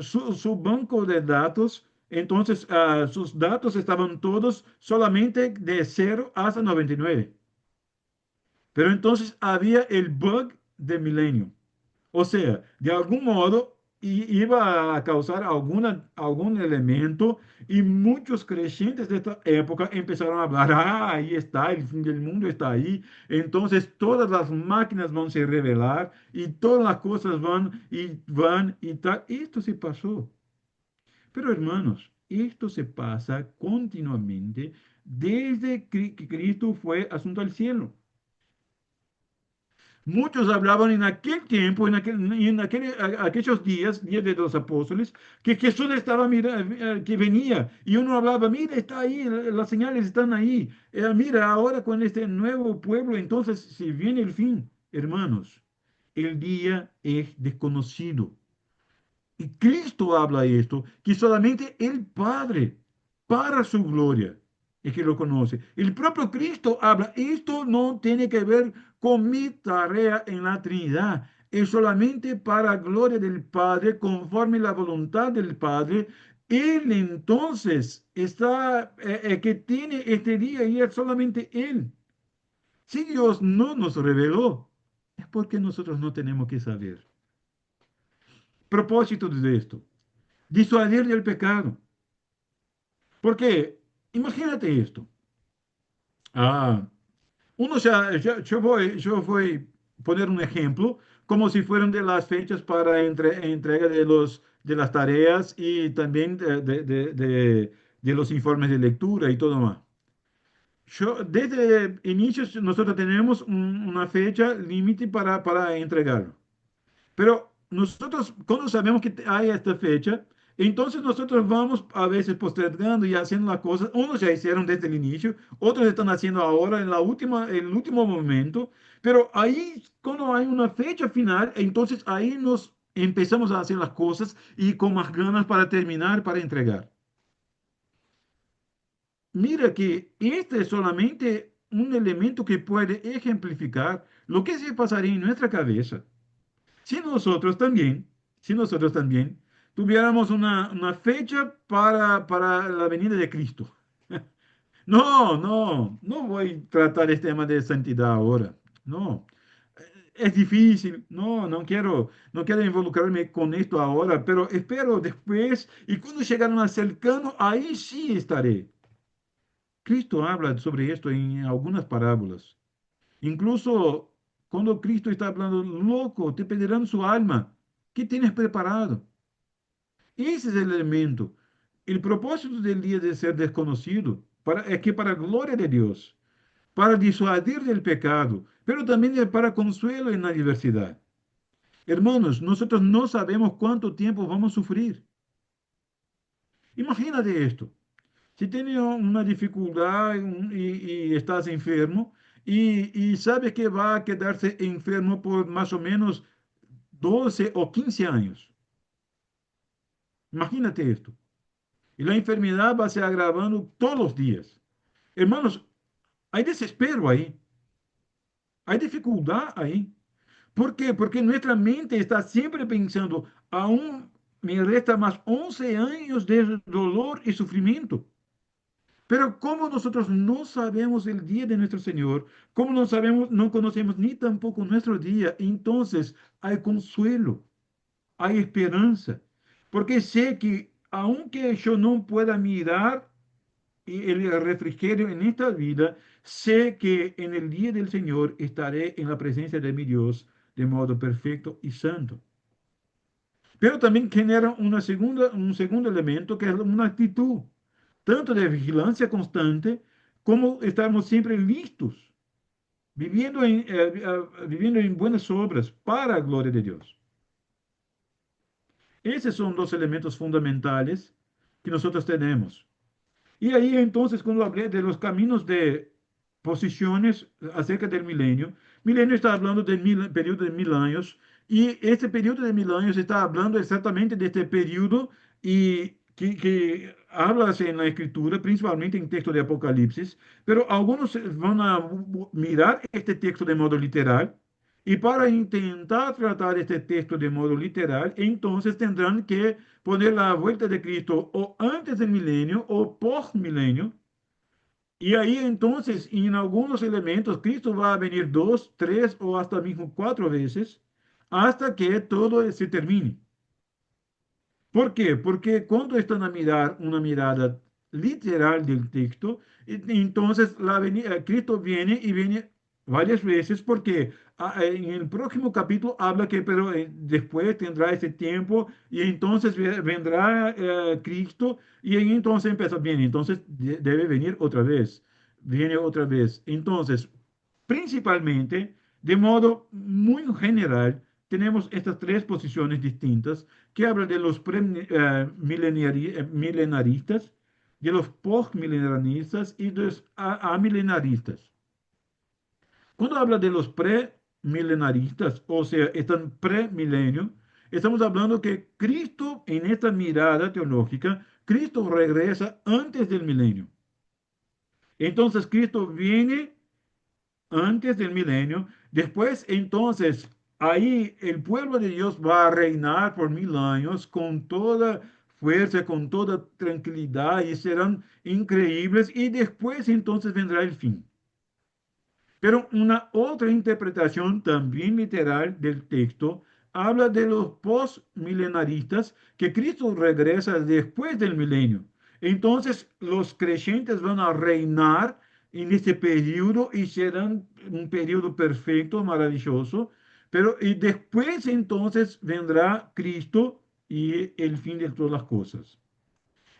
su banco de datos, entonces sus datos estaban todos solamente de 0 hasta 99. Pero entonces había el bug de milenio. O sea, de algún modo iba a causar algún elemento y muchos creyentes de esta época empezaron a hablar, ahí está, el fin del mundo está ahí, entonces todas las máquinas van a se revelar y todas las cosas van y tal. Esto se pasó. Pero hermanos, esto se pasa continuamente desde que Cristo fue asunto al cielo. Muchos hablaban en aquel tiempo, aquellos días de los apóstoles, que Jesús estaba, que venía, y uno hablaba, mira, está ahí, las señales están ahí. Mira, ahora con este nuevo pueblo, entonces se viene el fin. Hermanos, el día es desconocido. Y Cristo habla esto, que solamente el Padre, para su gloria, es que lo conoce. El propio Cristo habla, esto no tiene que ver con mi tarea en la Trinidad, es solamente para gloria del Padre, conforme la voluntad del Padre. Él entonces está, que tiene este día y es solamente Él. Si Dios no nos reveló, es porque nosotros no tenemos que saber. Propósito de esto. Disuadir del pecado. Porque, imagínate esto. Ah, yo voy a poner un ejemplo, como si fueran de las fechas para entrega de las tareas y también de los informes de lectura y todo más. Desde inicios nosotros tenemos una fecha límite para entregarlo. Pero nosotros, cuando sabemos que hay esta fecha, entonces nosotros vamos a veces postergando y haciendo las cosas. Unos ya hicieron desde el inicio, otros están haciendo ahora en el último momento. Pero ahí, cuando hay una fecha final, entonces ahí nos empezamos a hacer las cosas y con más ganas para terminar, para entregar. Mira que este es solamente un elemento que puede ejemplificar lo que se pasaría en nuestra cabeza si nosotros también, si nosotros también tuviéramos una fecha para la venida de Cristo. No voy a tratar este tema de santidad ahora. No, es difícil. No quiero involucrarme con esto ahora, pero espero después y cuando llegar más cercano, ahí sí estaré. Cristo habla sobre esto en algunas parábolas. Incluso cuando Cristo está hablando, loco, te pedirán su alma. ¿Qué tienes preparado? Ese es el elemento. El propósito del día de ser desconocido es que para gloria de Dios, para disuadir del pecado, pero también para consuelo en la diversidad. Hermanos, nosotros no sabemos cuánto tiempo vamos a sufrir. Imagínate esto. Si tienes una dificultad y estás enfermo y sabes que va a quedarse enfermo por más o menos 12 o 15 años. Imagínate esto. Y la enfermedad va a se agravando todos los días. Hermanos, hay desespero ahí, hay dificultad ahí. ¿Por qué? Porque nuestra mente está siempre pensando, aún me resta más 11 años de dolor y sufrimiento. Pero como nosotros no sabemos el día de nuestro Señor, como no sabemos, no conocemos ni tampoco nuestro día, entonces hay consuelo, hay esperanza. Porque sé que aunque yo no pueda mirar el refrigerio en esta vida, sé que en el día del Señor estaré en la presencia de mi Dios de modo perfecto y santo. Pero también genera un segundo elemento que es una actitud, tanto de vigilancia constante como estamos siempre listos, viviendo en buenas obras para la gloria de Dios. Esos son dos elementos fundamentales que nosotros tenemos. Y ahí entonces, cuando hablé de los caminos de posiciones acerca del milenio, milenio está hablando del periodo de 1000 años, y este periodo de 1000 años está hablando exactamente de este periodo y que hablas en la Escritura, principalmente en texto de Apocalipsis, pero algunos van a mirar este texto de modo literal y para intentar tratar este texto de modo literal, entonces tendrán que poner la vuelta de Cristo o antes del milenio o post milenio. Y ahí entonces, en algunos elementos, Cristo va a venir dos, tres o hasta mismo cuatro veces hasta que todo se termine. ¿Por qué? Porque cuando están a mirar una mirada literal del texto, entonces Cristo viene y viene varias veces porque en el próximo capítulo habla que pero después tendrá ese tiempo y entonces vendrá Cristo y ahí entonces empieza bien, entonces debe venir otra vez, viene otra vez. Entonces, principalmente, de modo muy general, tenemos estas tres posiciones distintas que habla de los milenaristas, de los postmilenaristas y de los amilenaristas. Cuando habla de los premilenaristas, o sea, están premilenio, estamos hablando que Cristo, en esta mirada teológica, Cristo regresa antes del milenio. Entonces, Cristo viene antes del milenio. Después, entonces, ahí el pueblo de Dios va a reinar por 1000 años con toda fuerza, con toda tranquilidad y serán increíbles. Y después, entonces, vendrá el fin. Pero una otra interpretación también literal del texto habla de los postmilenaristas que Cristo regresa después del milenio. Entonces los creyentes van a reinar en este periodo y serán un periodo perfecto, maravilloso. Pero y después entonces vendrá Cristo y el fin de todas las cosas.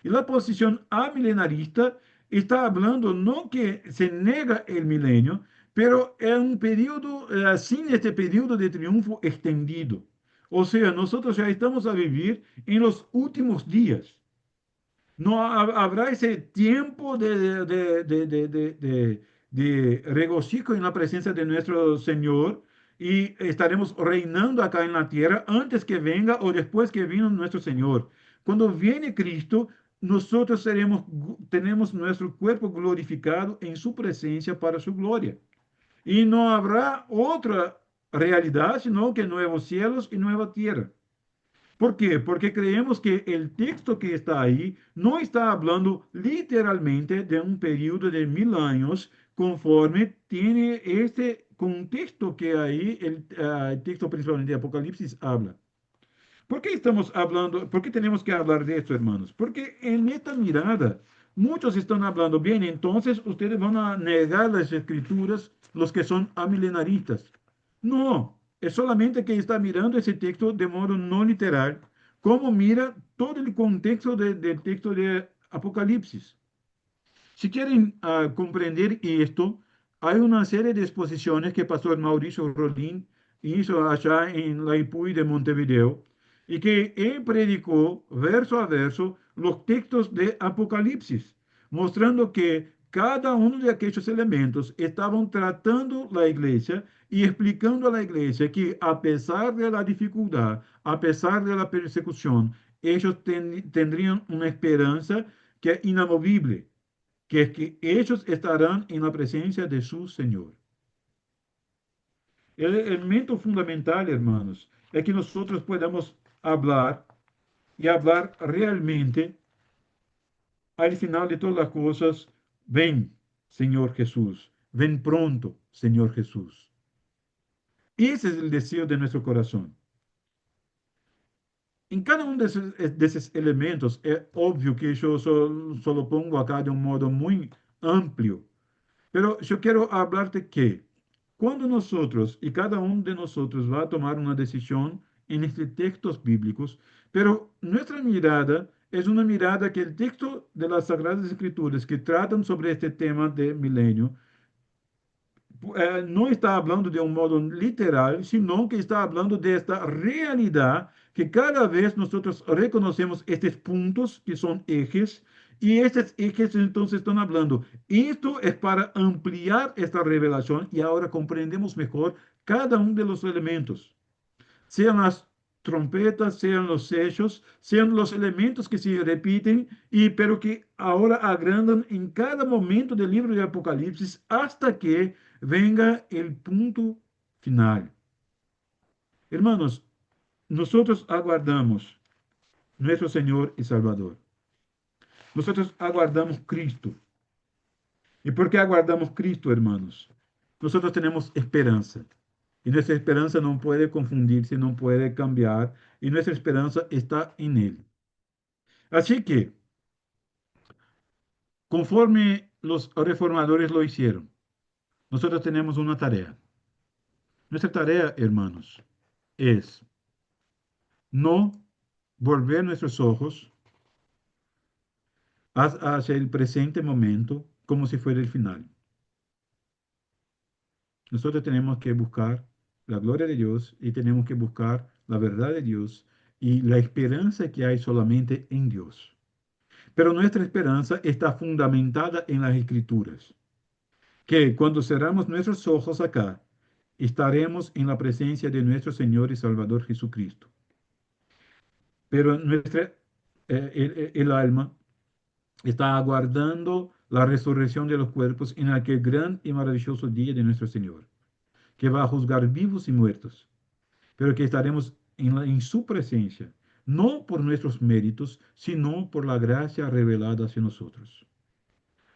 Y la posición amilenarista está hablando no que se nega el milenio, pero es un periodo, sin este periodo de triunfo extendido. O sea, nosotros ya estamos a vivir en los últimos días. No habrá ese tiempo de regocijo en la presencia de nuestro Señor y estaremos reinando acá en la tierra antes que venga o después que vino nuestro Señor. Cuando viene Cristo, nosotros tenemos nuestro cuerpo glorificado en su presencia para su gloria. Y no habrá otra realidad sino que nuevos cielos y nueva tierra. ¿Por qué? Porque creemos que el texto que está ahí no está hablando literalmente de un periodo de 1000 años, conforme tiene este contexto que ahí el texto principalmente de Apocalipsis habla. ¿Por qué estamos hablando, por qué tenemos que hablar de esto, hermanos? Porque en esta mirada, muchos están hablando, bien, entonces ustedes van a negar las escrituras, los que son amilenaristas. No, es solamente que está mirando ese texto de modo no literal, como mira todo el contexto del texto de Apocalipsis. Si quieren comprender esto, hay una serie de exposiciones que Pastor Mauricio Rolín hizo allá en la IPUI de Montevideo y que él predicó verso a verso los textos de Apocalipsis, mostrando que cada uno de aquellos elementos estaban tratando la iglesia y explicando a la iglesia que a pesar de la dificultad, a pesar de la persecución, ellos tendrían una esperanza que es inamovible, que es que ellos estarán en la presencia de su Señor. El elemento fundamental, hermanos, es que nosotros podamos hablar y hablar realmente al final de todas las cosas, ven, Señor Jesús, ven pronto, Señor Jesús. Ese es el deseo de nuestro corazón. En cada uno de esos elementos, es obvio que yo solo pongo acá de un modo muy amplio. Pero yo quiero hablarte que cuando nosotros y cada uno de nosotros va a tomar una decisión en estos textos bíblicos, pero nuestra mirada es una mirada que el texto de las Sagradas Escrituras que tratan sobre este tema de milenio no está hablando de un modo literal, sino que está hablando de esta realidad que cada vez nosotros reconocemos estos puntos que son ejes y estos ejes entonces están hablando. Esto es para ampliar esta revelación y ahora comprendemos mejor cada uno de los elementos, sean las trompetas, sean los sellos, sean los elementos que se repiten, pero que ahora agrandan en cada momento del libro de Apocalipsis hasta que venga el punto final. Hermanos, nosotros aguardamos nuestro Señor y Salvador. Nosotros aguardamos Cristo. ¿Y por qué aguardamos Cristo, hermanos? Nosotros tenemos esperanza. Y nuestra esperanza no puede confundirse, no puede cambiar. Y nuestra esperanza está en Él. Así que, conforme los reformadores lo hicieron, nosotros tenemos una tarea. Nuestra tarea, hermanos, es no volver nuestros ojos hacia el presente momento como si fuera el final. Nosotros tenemos que buscar la gloria de Dios y tenemos que buscar la verdad de Dios y la esperanza que hay solamente en Dios. Pero nuestra esperanza está fundamentada en las Escrituras, que cuando cerramos nuestros ojos acá, estaremos en la presencia de nuestro Señor y Salvador Jesucristo. Pero el alma está aguardando la resurrección de los cuerpos en aquel gran y maravilloso día de nuestro Señor, que va a juzgar vivos y muertos, pero que estaremos en su presencia, no por nuestros méritos, sino por la gracia revelada hacia nosotros.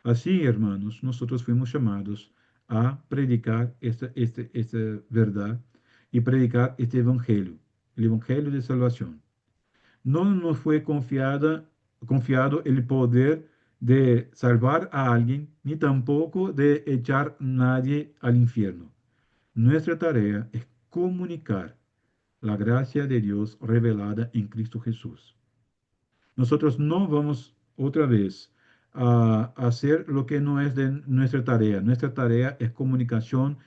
Así, hermanos, nosotros fuimos llamados a predicar esta verdad y predicar este evangelio, el evangelio de salvación. No nos fue confiado el poder de salvar a alguien, ni tampoco de echar a nadie al infierno. Nuestra tarea es comunicar la gracia de Dios revelada en Cristo Jesús. Nosotros no vamos otra vez a hacer lo que no es de nuestra tarea. Nuestra tarea es comunicación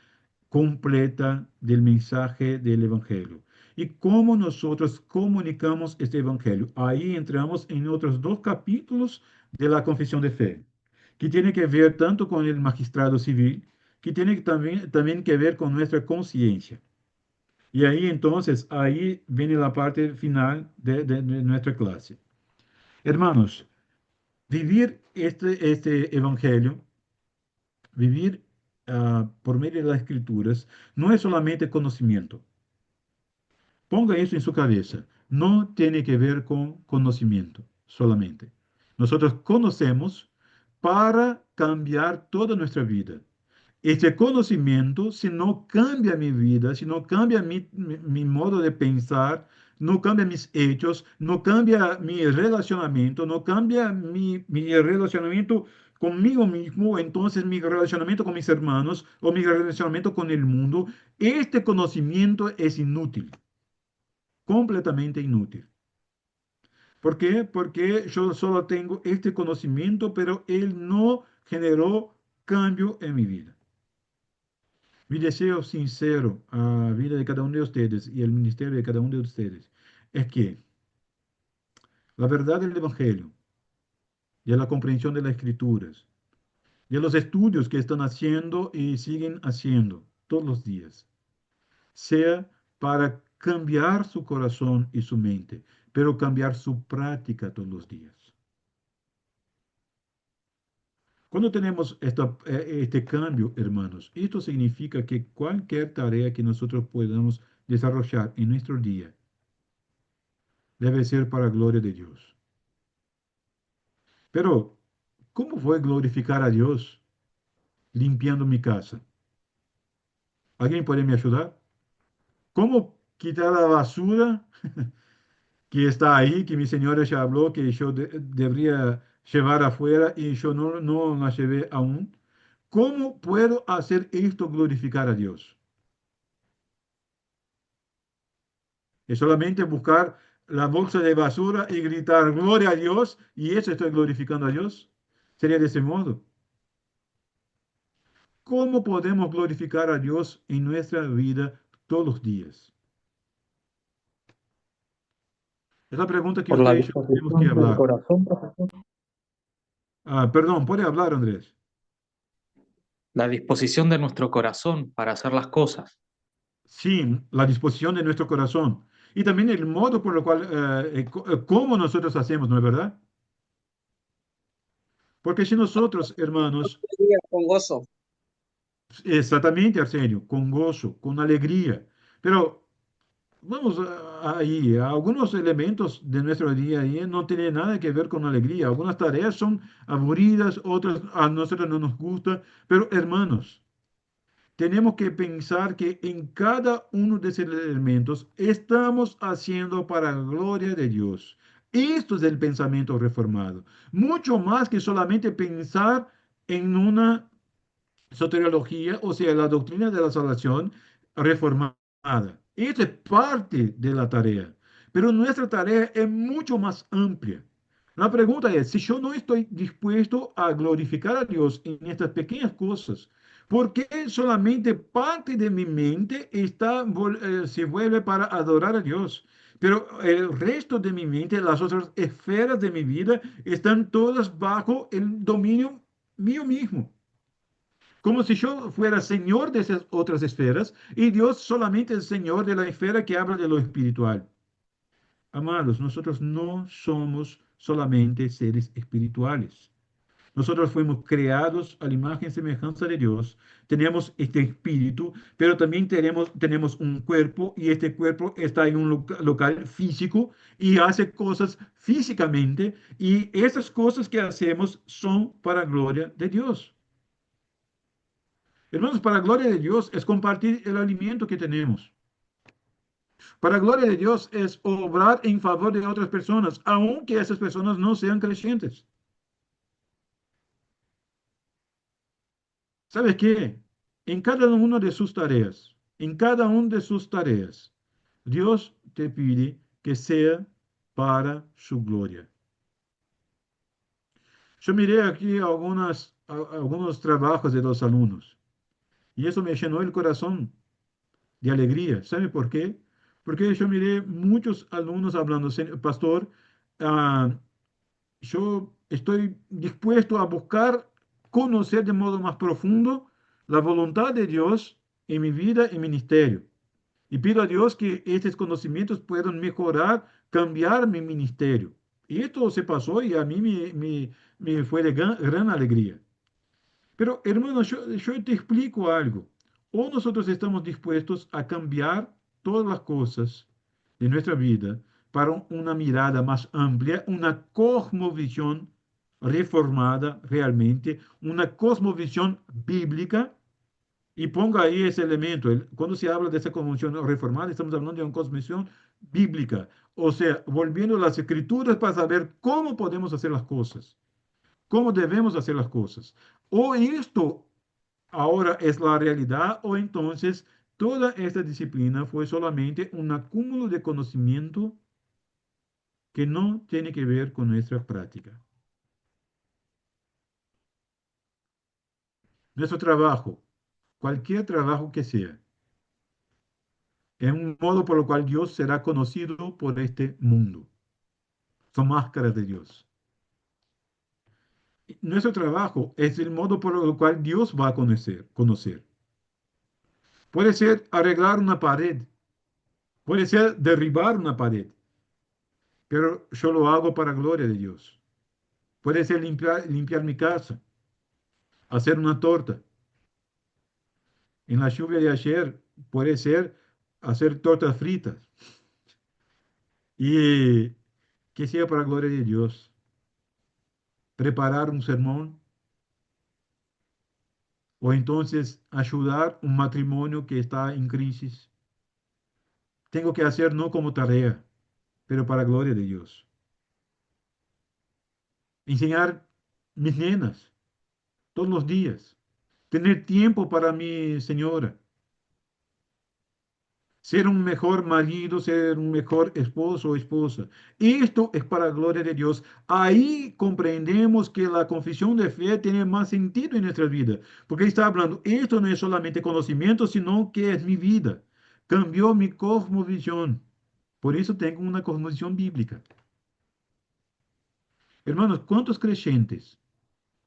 completa del mensaje del Evangelio. ¿Y cómo nosotros comunicamos este Evangelio? Ahí entramos en otros dos capítulos de la confesión de fe, que tiene que ver tanto con el magistrado civil, que tiene también que ver con nuestra conciencia. Y ahí entonces, ahí viene la parte final de nuestra clase. Hermanos, vivir este evangelio, vivir por medio de las escrituras, no es solamente conocimiento. Ponga eso en su cabeza. No tiene que ver con conocimiento solamente. Nosotros conocemos para cambiar toda nuestra vida. Este conocimiento, si no cambia mi vida, si no cambia mi modo de pensar, no cambia mis hechos, no cambia mi relacionamiento, no cambia mi relacionamiento conmigo mismo, entonces mi relacionamiento con mis hermanos o mi relacionamiento con el mundo, este conocimiento es inútil, completamente inútil. ¿Por qué? Porque yo solo tengo este conocimiento, pero él no generó cambio en mi vida. Mi deseo sincero a la vida de cada uno de ustedes y el ministerio de cada uno de ustedes es que la verdad del Evangelio, de la comprensión de las Escrituras, de los estudios que están haciendo y siguen haciendo todos los días, sea para cambiar su corazón y su mente, pero cambiar su práctica todos los días. Cuando tenemos este cambio, hermanos, esto significa que cualquier tarea que nosotros podamos desarrollar en nuestro día debe ser para gloria de Dios. Pero, ¿cómo voy a glorificar a Dios limpiando mi casa? ¿Alguien puede me ayudar? ¿Cómo quitar la basura que está ahí, que mi señora ya habló, que yo debería llevar afuera y yo no la llevé aún? ¿Cómo puedo hacer esto glorificar a Dios? Es solamente buscar la bolsa de basura y gritar gloria a Dios y eso estoy glorificando a Dios. Sería de ese modo. ¿Cómo podemos glorificar a Dios en nuestra vida todos los días? Es la pregunta que Por la ustedes y yo tenemos que disposición del hablar. corazón, profesor. Perdón, ¿puede hablar, Andrés? La disposición de nuestro corazón para hacer las cosas. Sí, la disposición de nuestro corazón. y también el modo por el cual, cómo nosotros hacemos, ¿no es verdad? Porque si nosotros, hermanos, Con gozo. exactamente, Arsenio, con gozo, con alegría, pero vamos ahí, algunos elementos de nuestro día a día no tienen nada que ver con alegría. Algunas tareas son aburridas, otras a nosotros no nos gusta, pero hermanos, tenemos que pensar que en cada uno de esos elementos estamos haciendo para la gloria de Dios. Esto es el pensamiento reformado. Mucho más que solamente pensar en una soteriología, o sea, la doctrina de la salvación reformada. Esta es parte de la tarea, pero nuestra tarea es mucho más amplia. La pregunta es, si yo no estoy dispuesto a glorificar a Dios en estas pequeñas cosas, ¿por qué solamente parte de mi mente se vuelve para adorar a Dios? Pero el resto de mi mente, las otras esferas de mi vida, están todas bajo el dominio mío mismo, como si yo fuera señor de esas otras esferas y Dios solamente es señor de la esfera que habla de lo espiritual. Amados, nosotros no somos solamente seres espirituales. Nosotros fuimos creados a la imagen y semejanza de Dios. Tenemos este espíritu, pero también tenemos un cuerpo y este cuerpo está en un local físico y hace cosas físicamente y esas cosas que hacemos son para gloria de Dios. Hermanos, para gloria de Dios es compartir el alimento que tenemos. Para gloria de Dios es obrar en favor de otras personas, aunque esas personas no sean creyentes. ¿Sabes qué? En cada una de sus tareas, en cada una de sus tareas, Dios te pide que sea para su gloria. Yo miré aquí algunos trabajos de los alumnos y eso me llenó el corazón de alegría. ¿Sabe por qué? Porque yo miré muchos alumnos hablando, pastor, ah, yo estoy dispuesto a buscar conocer de modo más profundo la voluntad de Dios en mi vida y ministerio. Y pido a Dios que estos conocimientos puedan mejorar, cambiar mi ministerio. Y esto se pasó y a mí me fue de gran alegría. Pero hermano, yo te explico algo. O nosotros estamos dispuestos a cambiar todas las cosas de nuestra vida para una mirada más amplia, una cosmovisión reformada realmente, una cosmovisión bíblica, y ponga ahí ese elemento. Cuando se habla de esa cosmovisión reformada, estamos hablando de una cosmovisión bíblica. O sea, volviendo a las escrituras para saber cómo podemos hacer las cosas, cómo debemos hacer las cosas. O esto ahora es la realidad, o entonces toda esta disciplina fue solamente un acúmulo de conocimiento que no tiene que ver con nuestra práctica. Nuestro trabajo, cualquier trabajo que sea, es un modo por el cual Dios será conocido por este mundo. Son máscaras de Dios. Nuestro trabajo es el modo por el cual Dios va a conocer. Puede ser arreglar una pared, puede ser derribar una pared, pero yo lo hago para gloria de Dios. Puede ser limpiar mi casa, hacer una torta. En la lluvia de ayer puede ser hacer tortas fritas y que sea para gloria de Dios. Preparar un sermón o entonces ayudar un matrimonio que está en crisis. Tengo que hacer no como tarea, pero para gloria de Dios. Enseñar mis nenas todos los días. Tener tiempo para mi señora. Ser un mejor marido, ser un mejor esposo o esposa. Esto es para la gloria de Dios. Ahí comprendemos que la confesión de fe tiene más sentido en nuestra vida, porque está hablando, esto no es solamente conocimiento, sino que es mi vida. Cambió mi cosmovisión. Por eso tengo una cosmovisión bíblica. Hermanos, ¿cuántos creyentes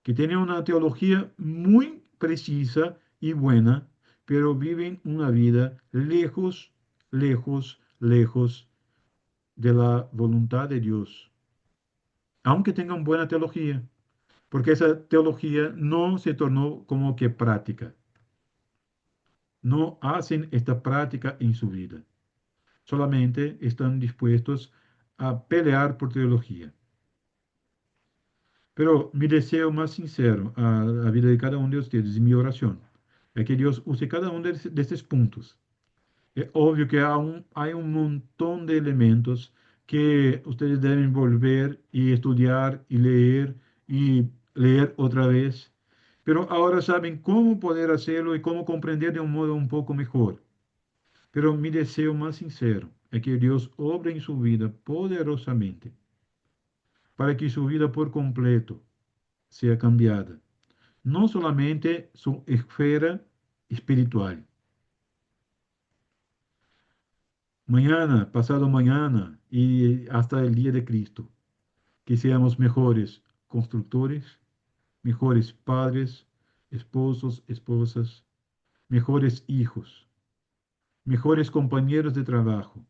que tienen una teología muy precisa y buena, pero viven una vida lejos, lejos, lejos de la voluntad de Dios, aunque tengan buena teología, porque esa teología no se tornó como que práctica. No hacen esta práctica en su vida. Solamente están dispuestos a pelear por teología. Pero mi deseo más sincero a la vida de cada uno de ustedes y mi oración es que Dios use cada uno de estos puntos. Es obvio que hay un montón de elementos que ustedes deben volver y estudiar y leer otra vez, pero ahora saben cómo poder hacerlo y cómo comprender de un modo un poco mejor. Pero mi deseo más sincero es que Dios obre en su vida poderosamente para que su vida por completo sea cambiada. No solamente su esfera espiritual. Mañana, pasado mañana y hasta el día de Cristo, que seamos mejores constructores, mejores padres, esposos, esposas, mejores hijos, mejores compañeros de trabajo,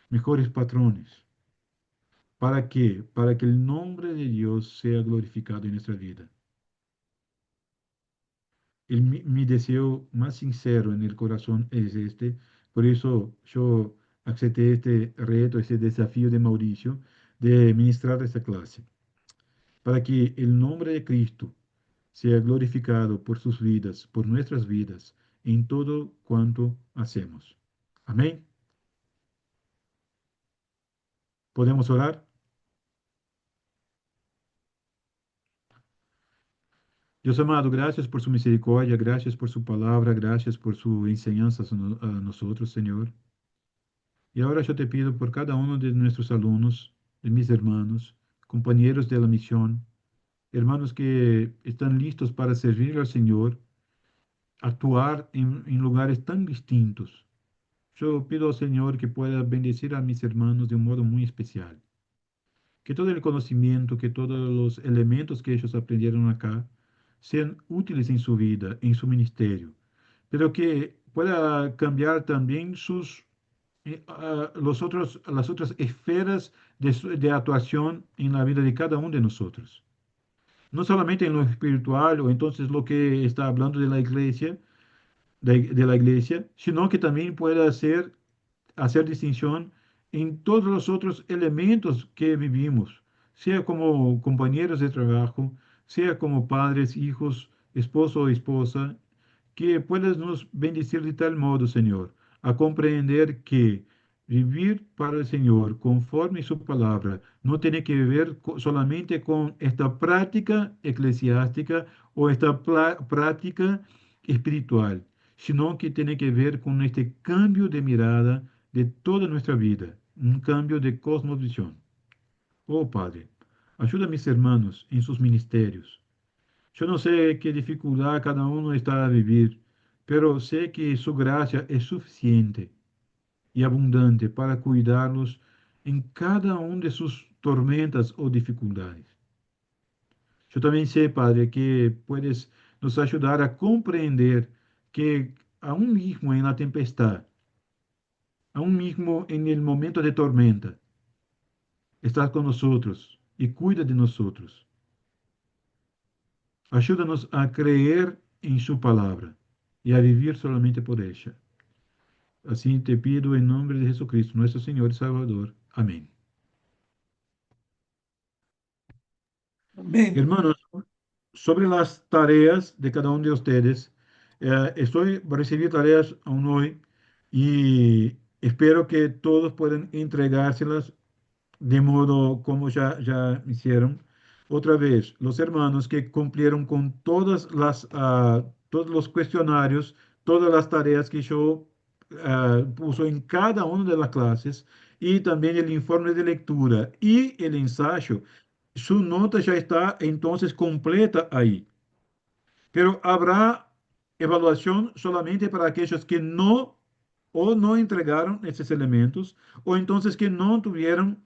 mejores patrones. ¿Para qué? Para que el nombre de Dios sea glorificado en nuestra vida. Mi deseo más sincero en el corazón es este. Por eso yo acepté este reto, este desafío de Mauricio de ministrar esta clase. Para que el nombre de Cristo sea glorificado por sus vidas, por nuestras vidas, en todo cuanto hacemos. Amén. ¿Podemos orar? Dios amado, gracias por su misericordia, gracias por su palabra, gracias por su enseñanza a nosotros, Señor. Y ahora yo te pido por cada uno de nuestros alumnos, de mis hermanos, compañeros de la misión, hermanos que están listos para servir al Señor, actuar en lugares tan distintos. Yo pido al Señor que pueda bendecir a mis hermanos de un modo muy especial. Que todo el conocimiento, que todos los elementos que ellos aprendieron acá sean útiles en su vida, en su ministerio, pero que pueda cambiar también las otras esferas de actuación en la vida de cada uno de nosotros. No solamente en lo espiritual o entonces lo que está hablando de la iglesia, de la iglesia, sino que también pueda hacer distinción en todos los otros elementos que vivimos, sea como compañeros de trabajo, sea como padres, hijos, esposo o esposa, que puedas nos bendecir de tal modo, Señor, a comprender que vivir para el Señor conforme su palabra no tiene que ver solamente con esta práctica eclesiástica o esta práctica espiritual, sino que tiene que ver con este cambio de mirada de toda nuestra vida, un cambio de cosmovisión. Oh Padre, ayuda a mis hermanos en sus ministerios. Yo no sé qué dificultad cada uno está a vivir, pero sé que su gracia es suficiente y abundante para cuidarlos en cada una de sus tormentas o dificultades. Yo también sé, Padre, que puedes nos ayudar a comprender que aún mismo en la tempestad, aún mismo en el momento de tormenta, estás con nosotros y cuida de nosotros. Ayúdanos a creer en su palabra y a vivir solamente por ella. Así te pido en nombre de Jesucristo, nuestro Señor y Salvador. Amén. Amén. Hermanos, sobre las tareas de cada uno de ustedes, estoy a recibir tareas aún hoy y espero que todos puedan entregárselas de modo como ya hicieron. Otra vez, los hermanos que cumplieron con todos los cuestionarios, todas las tareas que yo puso en cada una de las clases y también el informe de lectura y el ensayo, su nota ya está entonces completa ahí. Pero habrá evaluación solamente para aquellos que no o no entregaron estos elementos o entonces que no tuvieron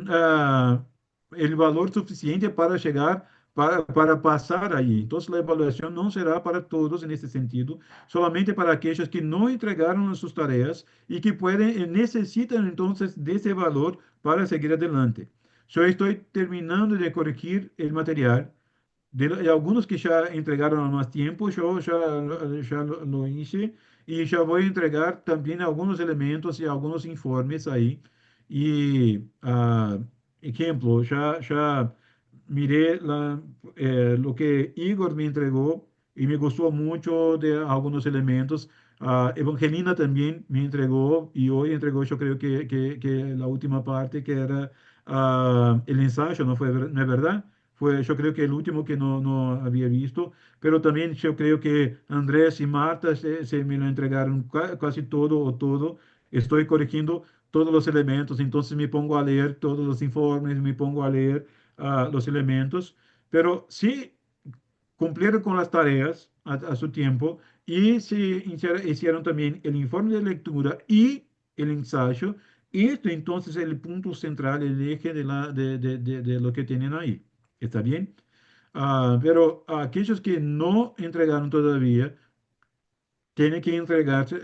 ah, el valor suficiente para llegar para pasar ahí. Entonces, la evaluación no será para todos en este sentido, solamente para aquellos que no entregaron sus tareas y que pueden, necesitan entonces de ese valor para seguir adelante. Yo estoy terminando de corregir el material. De algunos que ya entregaron a más tiempo, yo ya lo hice y ya voy a entregar también algunos elementos y algunos informes ahí. Y, ejemplo, ya miré lo que Igor me entregó y me gustó mucho de algunos elementos. Evangelina también me entregó y hoy entregó, yo creo que la última parte que era el ensayo, ¿no fue, no es verdad? Fue, yo creo que el último que no había visto, pero también yo creo que Andrés y Marta se me lo entregaron casi todo o todo. Estoy corrigiendo todos los elementos, entonces me pongo a leer todos los informes, me pongo a leer los elementos, pero sí cumplieron con las tareas a su tiempo y se hicieron también el informe de lectura y el ensayo. Y esto entonces es el punto central, el eje de lo que tienen ahí. ¿Está bien? Pero aquellos que no entregaron todavía, tienen que entregarse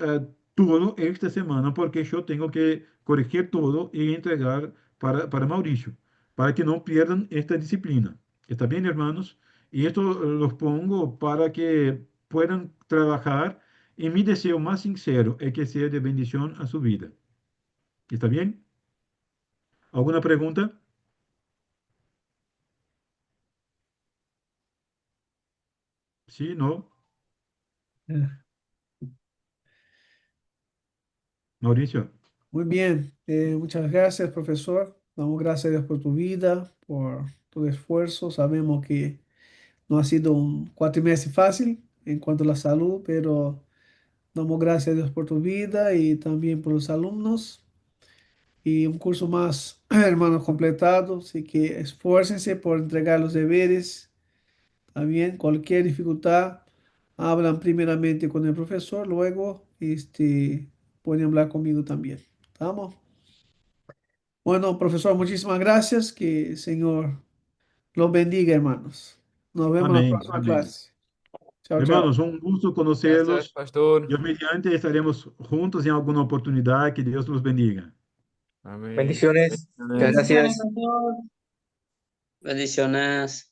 todo esta semana porque yo tengo que corregir todo y entregar para Mauricio, para que no pierdan esta disciplina. ¿Está bien, hermanos? Y esto los pongo para que puedan trabajar y mi deseo más sincero es que sea de bendición a su vida. ¿Está bien? ¿Alguna pregunta? Sí, no. Eh, Mauricio. Muy bien, muchas gracias, profesor. Damos gracias a Dios por tu vida, por tu esfuerzo. Sabemos que no ha sido un cuatrimestre fácil en cuanto a la salud, pero damos gracias a Dios por tu vida y también por los alumnos. Y un curso más, hermanos, completado. Así que esfuércense por entregar los deberes. También cualquier dificultad, hablan primeramente con el profesor, luego pueden hablar conmigo también. ¿Estamos? Bueno, profesor, muchísimas gracias. Que el Señor los bendiga, hermanos. Nos vemos en la Amén, próxima amén. clase. Chao, chao. Hermanos, un gusto Gracias, conocerlos. pastor. Dios mediante estaremos juntos en alguna oportunidad. Que Dios los bendiga. Amén. Bendiciones. Muchas Bendiciones. Bendiciones, gracias. pastor. Bendiciones.